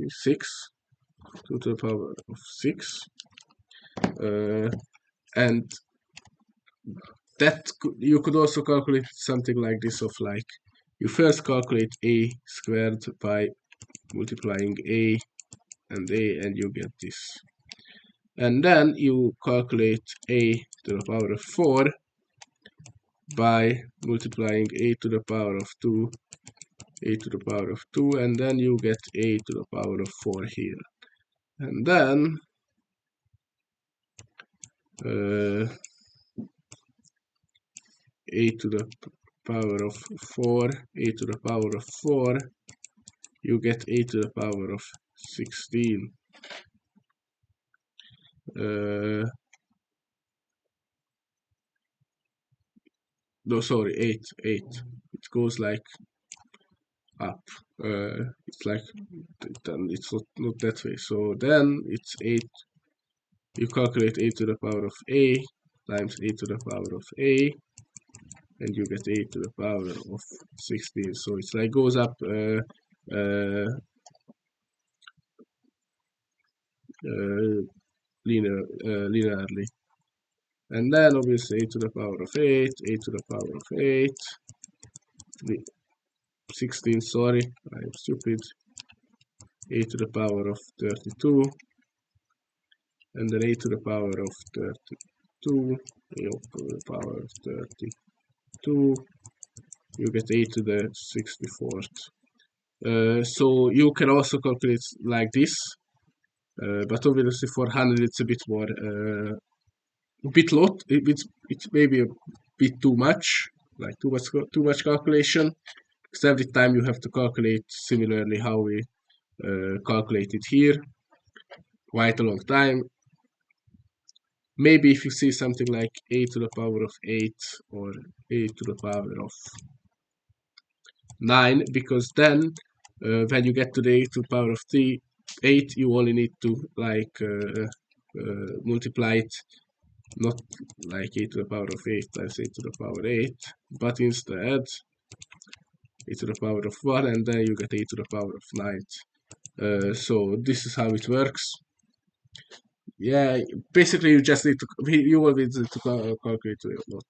6, 2 to the power of 6, and that you could also calculate something like this of like, you first calculate a squared by multiplying a, and you get this. And then you calculate a to the power of 4 by multiplying a to the power of 2, a to the power of 2, and then you get a to the power of 4 here. And then a to the power of 4, a to the power of 4, you get a to the power of 16. No, sorry, 8. It goes like up. It's like, then it's not that way. So then it's 8. You calculate a to the power of a times a to the power of a, and you get a to the power of 16. So it's like goes up linearly. And then obviously a to the power of 8, a to the power of 8, 16, sorry, I'm stupid, a to the power of 32, and then a to the power of 32, a to the power of 32, you get a to the 64th. So you can also calculate like this, but obviously for 100 it's a bit more, a bit lot. It's maybe a bit too much, like too much calculation, because every time you have to calculate similarly how we calculate it here, quite a long time. Maybe if you see something like a to the power of 8 or a to the power of 9, because then when you get to the a to the power of 8, you only need to like multiply it, not like a to the power of 8 times a to the power 8, but instead a to the power of 1, and then you get a to the power of 9. So this is how it works. Yeah, basically you just need to, you always need to calculate a lot.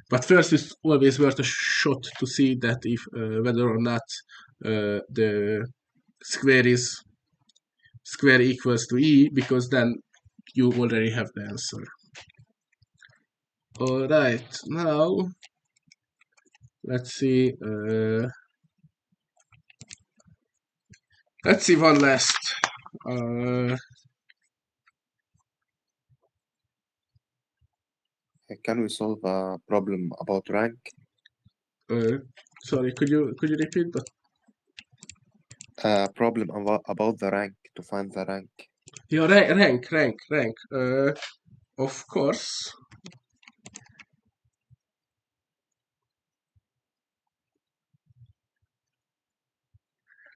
But first, it's always worth a shot to see that if whether or not the square equals to e, because then you already have the answer. All right, now let's see. Let's see one last. Can we solve a problem about rank? Sorry, could you repeat? But A problem about the rank, to find the rank. your rank. Of course.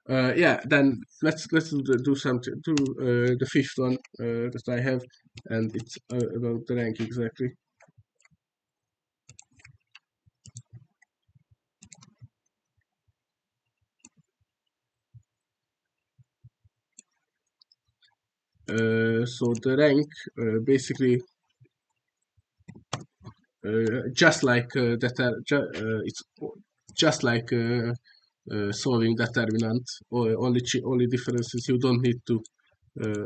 Yeah, then let's do something. Do the fifth one that I have, and it's about the rank exactly. So the rank basically just like it's just like solving determinant. Or only difference is you don't need to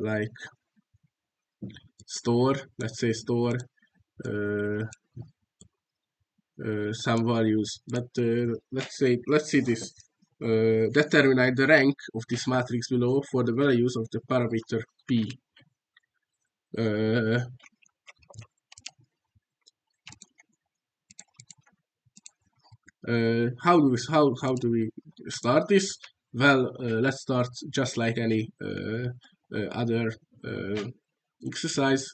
like store. Let's say store some values, but let's see this. Determine the rank of this matrix below for the values of the parameter p. How do we start this? Well, let's start just like any other exercise,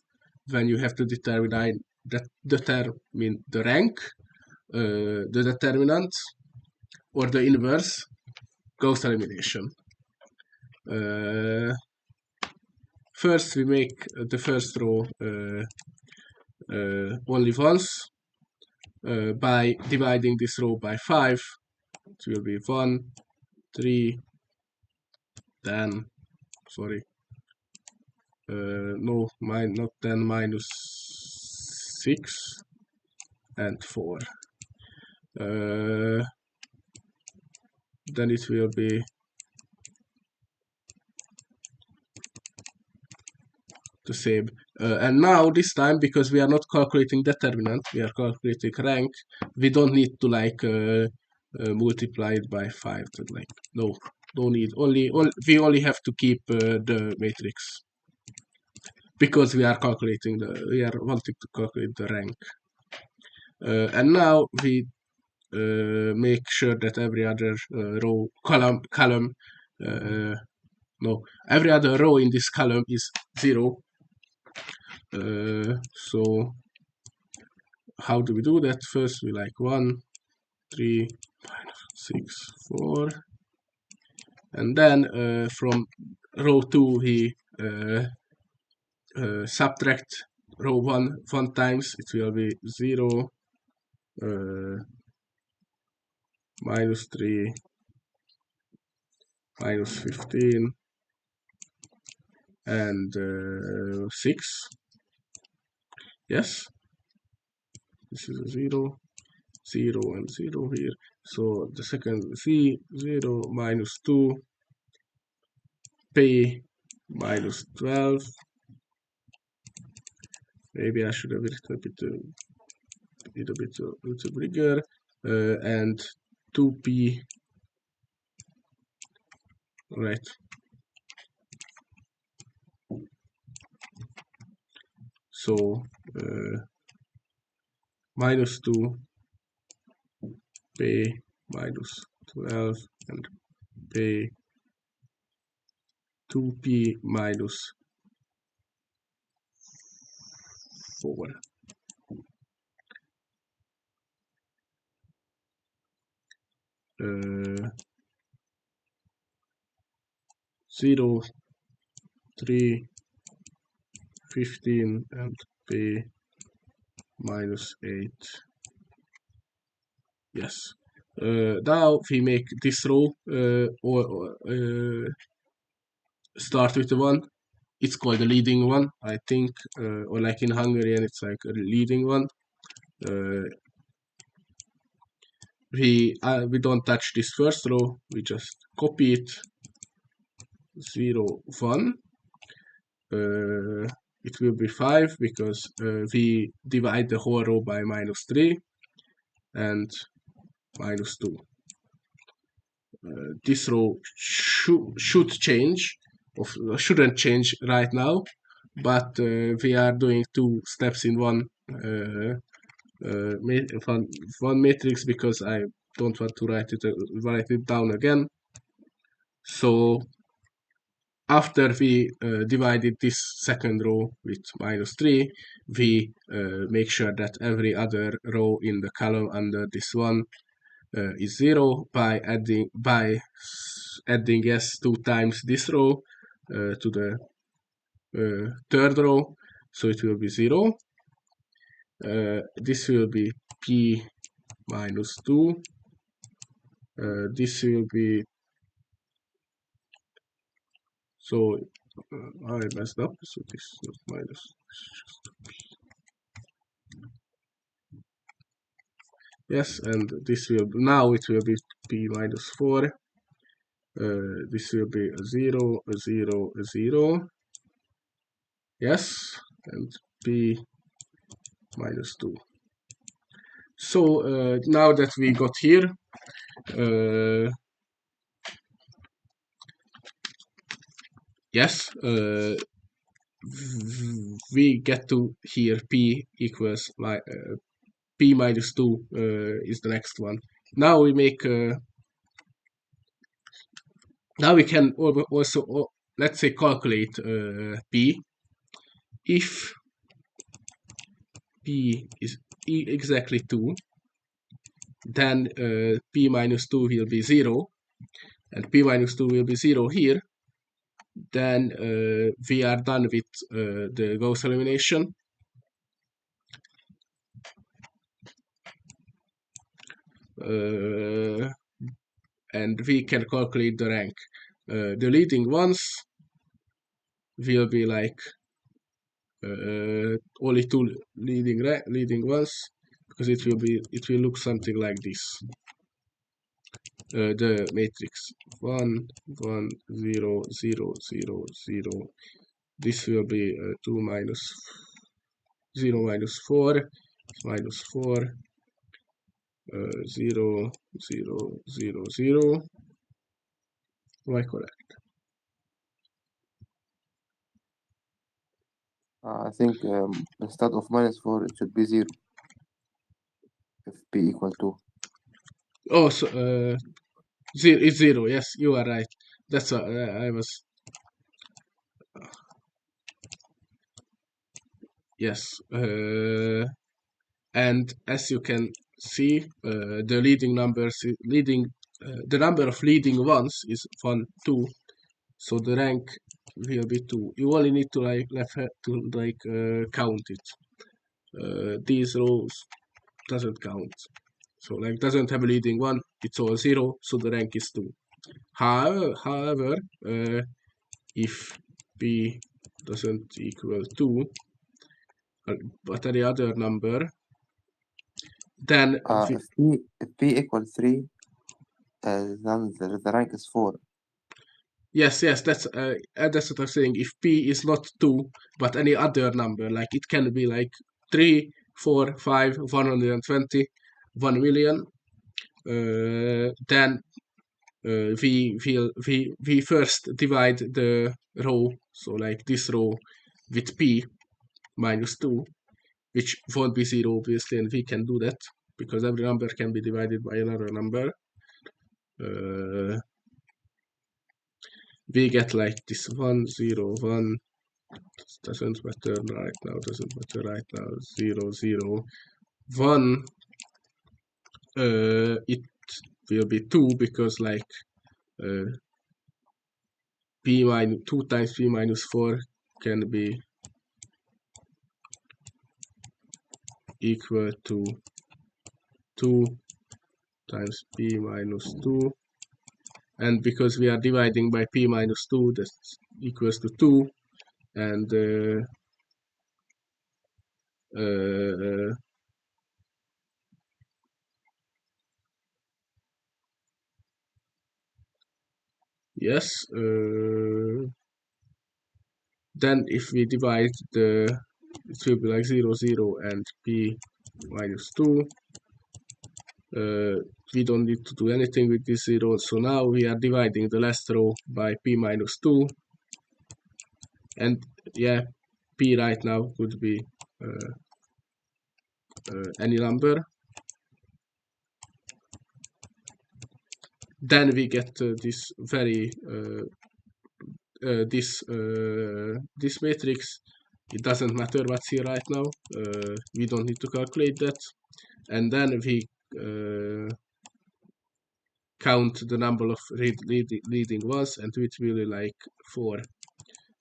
when you have to determine the rank, the determinant, or the inverse. Gauss elimination. First, we make the first row only once by dividing this row by 5. It will be 1, 3, 10. Sorry. No, not 10, minus 6, and 4. Then it will be the same. And now this time, because we are not calculating determinant, we are calculating rank, we don't need to like multiply it by 5. Like no need. We only have to keep the matrix, because we are wanting to calculate the rank. And now we make sure that every other row column no, every other row in this column is 0. So how do we do that? First we like 1, 3, 6, 4, and then from row 2 we subtract row 1 times. It will be 0, minus 3, minus 15, and 6. Yes, this is a 0, 0, and 0 here. So the second c 0 minus 2, p minus 12. Maybe I should have it a bit bigger, and 2p, right? So minus 2, p minus 12, and p 2p minus 4. Uh, 0, 3, 15, and p minus 8. Yes. Now we make this row or start with the 1. It's called the leading one, I think, or like in Hungarian, it's like a leading one. We don't touch this first row. We just copy it. 0, 1. It will be 5 because we divide the whole row by minus 3 and minus 2. This row should change, or shouldn't change right now, but we are doing 2 steps in one matrix because I don't want to write it down again. So after we divided this second row with minus 3, we make sure that every other row in the column under this one is 0 by adding yes 2 times this row to the third row, so it will be 0. This will be p minus 2. This will be, so I messed up, so this is not minus. Yes, and this will now it will be p minus 4. This will be a 0, a 0, a 0. Yes, and p minus 2. So now that we got here, yes, we get to here p equals p minus 2 is the next one. Now we make now we can also let's say calculate p. If p is exactly 2, then p minus 2 will be 0, and p minus 2 will be 0 here. Then we are done with the Gauss elimination. And we can calculate the rank. The leading ones will be like only 2 leading ones, because it will look something like this. The matrix 1, 1, 0, 0, 0, 0. This will be 2 minus 0 minus 4, minus 4, 0, 0, 0, 0. Am I correct? I think instead of minus 4, it should be 0 if p equal 2. Oh, so zero. It's zero. Yes, you are right. That's what I was. Yes. And as you can see, the leading numbers, the number of leading ones is 1, 2. So the rank will be 2. You only need to count it. These rows doesn't count. So like doesn't have a leading one. It's all 0. So the rank is 2. However, if p doesn't equal 2, but any other number, then if p equals 3, then the rank is 4. yes, that's what I'm saying. If p is not 2, but any other number, like it can be like 3, 4, 5, 120, 1 million, then we first divide the row, so like this row with p minus 2, which won't be 0 obviously, and we can do that because every number can be divided by another number. We get like this 1, 0, 1, doesn't matter right now, doesn't matter right now, 0, 0, 1, it will be 2 because like p minus 2 times p minus 4 can be equal to 2 times p minus 2, and because we are dividing by p minus 2, that equals to 2, and yes, then if we divide it will be like 0, 0 and p minus 2. We don't need to do anything with this 0, so now we are dividing the last row by p minus 2, and yeah, p right now could be any number. Then we get this very this matrix. It doesn't matter what's here right now. We don't need to calculate that, and then we count the number of leading ones, and it will be like 4.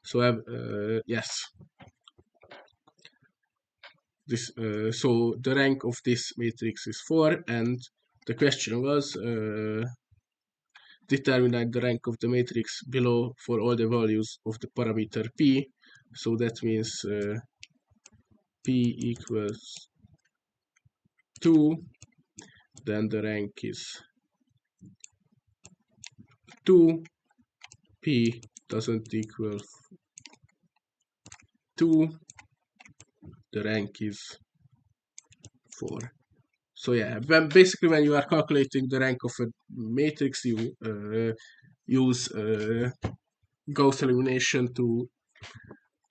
So yes, this so the rank of this matrix is 4, and the question was determine the rank of the matrix below for all the values of the parameter p. So that means p equals 2, then the rank is 2, p doesn't equal 2, the rank is 4. So yeah, basically when you are calculating the rank of a matrix, you use Gauss elimination to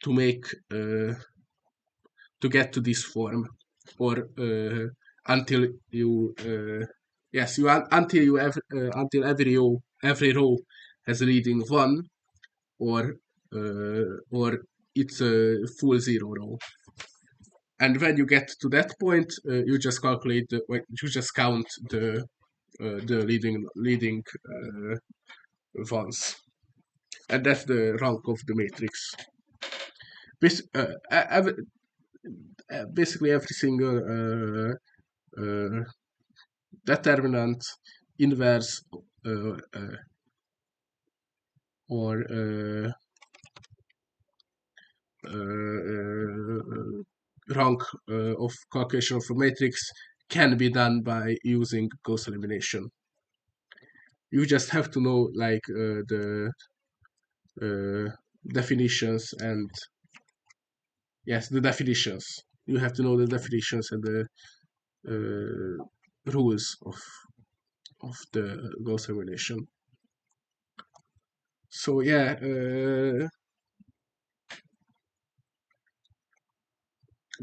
make to get to this form, or until you yes you until you have until every row has a leading 1, or it's a full 0 row. And when you get to that point, you just calculate you just count the leading ones, and that's the rank of the matrix. Basically, every single determinant, inverse, or rank of calculation of a matrix can be done by using Gauss elimination. You just have to know like the definitions, and yes, the definitions. You have to know the definitions and the rules of the Gauss elimination. So yeah,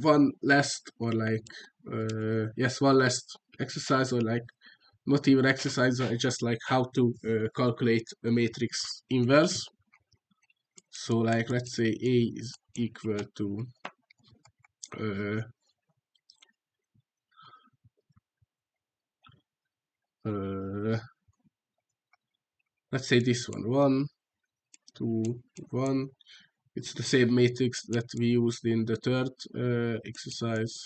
one last or like yes, one last exercise or like not even exercise, just like how to calculate a matrix inverse. So like let's say A is equal to let's say this one, 1, 2, 1. It's the same matrix that we used in the third exercise.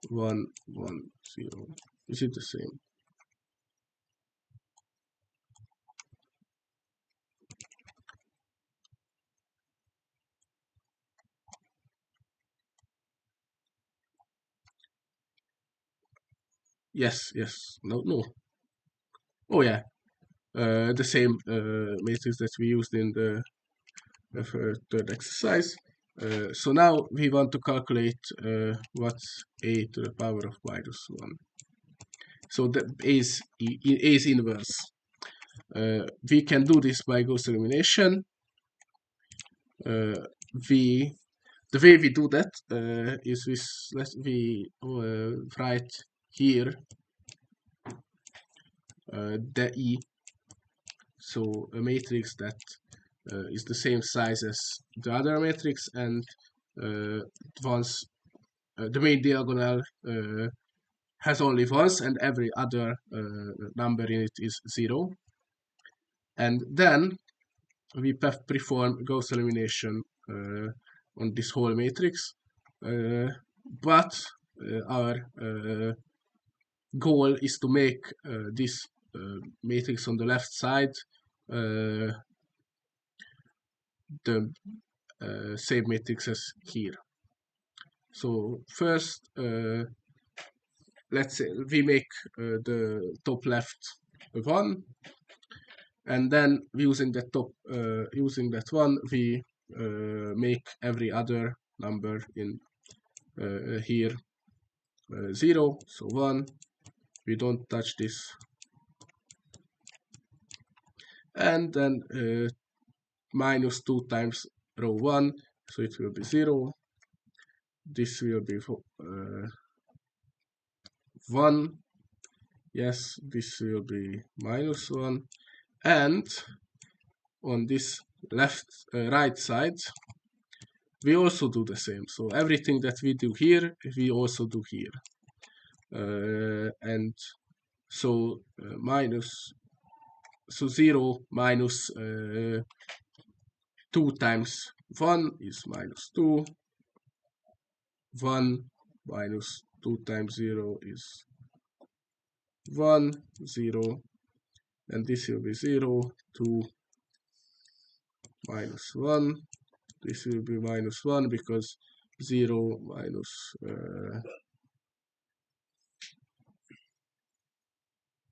1, 1, 0. Is it the same? Yes, yes. No, no. Oh yeah. The same matrix that we used in the third exercise. So now we want to calculate what's a to the power of -1. So the a is inverse. We can do this by Gauss elimination. The way we do that is we write here the E, so a matrix that is the same size as the other matrix, and once the main diagonal has only ones and every other number in it is 0. And then we perform Gauss elimination on this whole matrix, but our goal is to make this matrix on the left side the same matrix as here. So first, let's say we make the top left 1, and then using that one, we make every other number in here 0. So 1. We don't touch this, and then -2 times row 1, so it will be 0. This will be 1. Yes, this will be -1. And on this right side, we also do the same. So everything that we do here, we also do here. And so 0 minus 2 times 1 is -2. 1 minus 2 times 0 is 1, 0. And this will be 0, 2, -1. This will be -1 because 0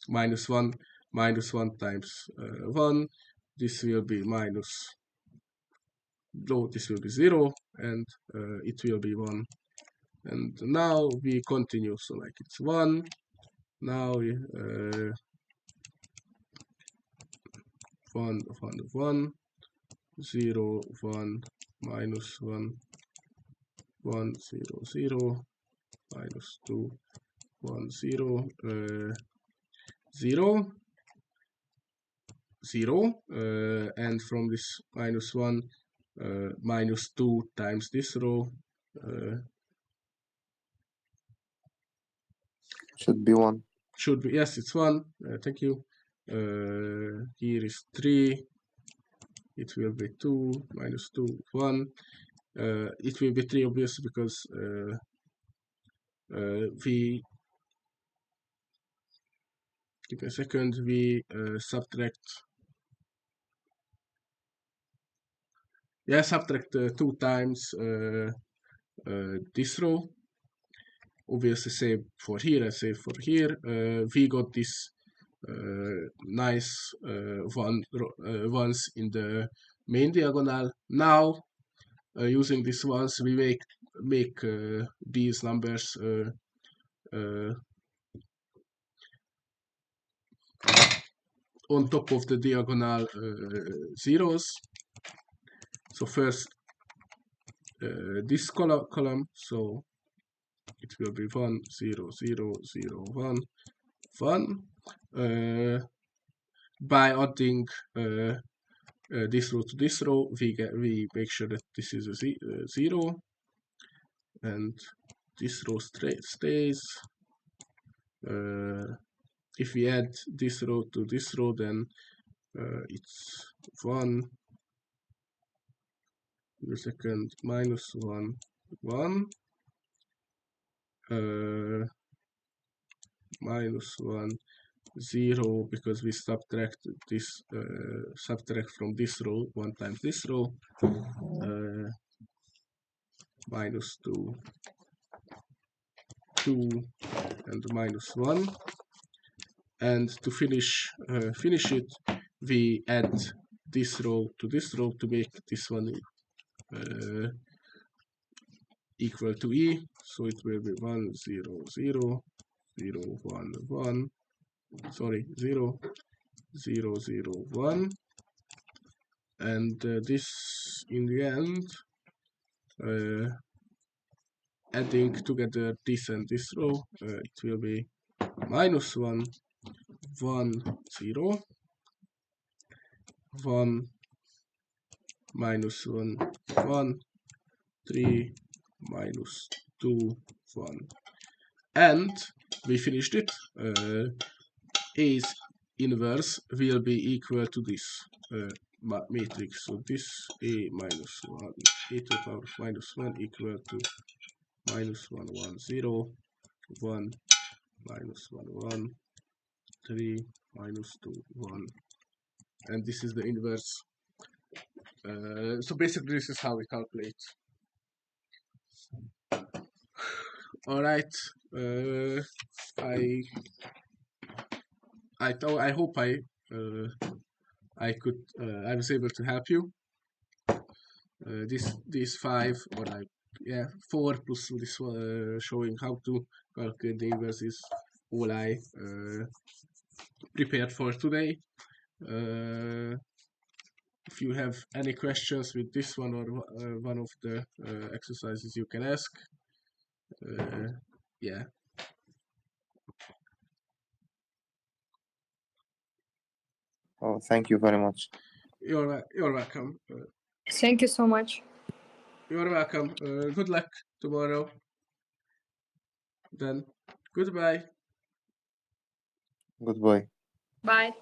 minus -1 times 1. This will be this will be 0, and it will be 1. And now we continue, so like it's 1. Now we 1, 1, 1, 0, 1, -1, 1, 0, 0, -2, 1, 0, 0, 0, and from this -1, -2 times this row should be 1. Should be, yes, it's 1. Thank you. Here is 3. It will be 2, -2, 1. It will be 3 obviously because we, give me a second, we subtract 2 times this row. Obviously same for here and same for here. We got this nice ones in the main diagonal. Now using these ones, we make these numbers on top of the diagonal zeros. So first this column, so it will be 1, 0, 0, 0, 1, 1. By adding this row to this row, we make sure that this is a 0, and this row stays. If we add this row to this row, then it's 1, the second minus 1, 1, minus 1, 0, because we subtract this, subtract from this row 1 times this row, minus 2, 2, and minus 1. And to finish it, we add this row to this row to make this one equal to E. So it will be 1, 0, 0, 0, 1, 1, sorry, 0, 0, 0, 1. And this, in the end, adding together this and this row, it will be minus 1, 1, 0, 1, minus 1, 1, 3, minus 2, 1. And we finished it. A's inverse will be equal to this matrix. So this A minus 1, A to the power of minus 1 equal to minus 1, 1, 0, 1, minus 1, 1, 3, minus 2, 1. And this is the inverse. So basically this is how we calculate. Alright, I hope I was able to help you. These 5, or like, yeah, 4 plus this showing how to calculate the inverse is all I prepared for today. If you have any questions with this one or one of the exercises, you can ask. Yeah. Oh, thank you very much. You're welcome. Thank you so much. You're welcome. Good luck tomorrow. Then, goodbye. Goodbye. Bye.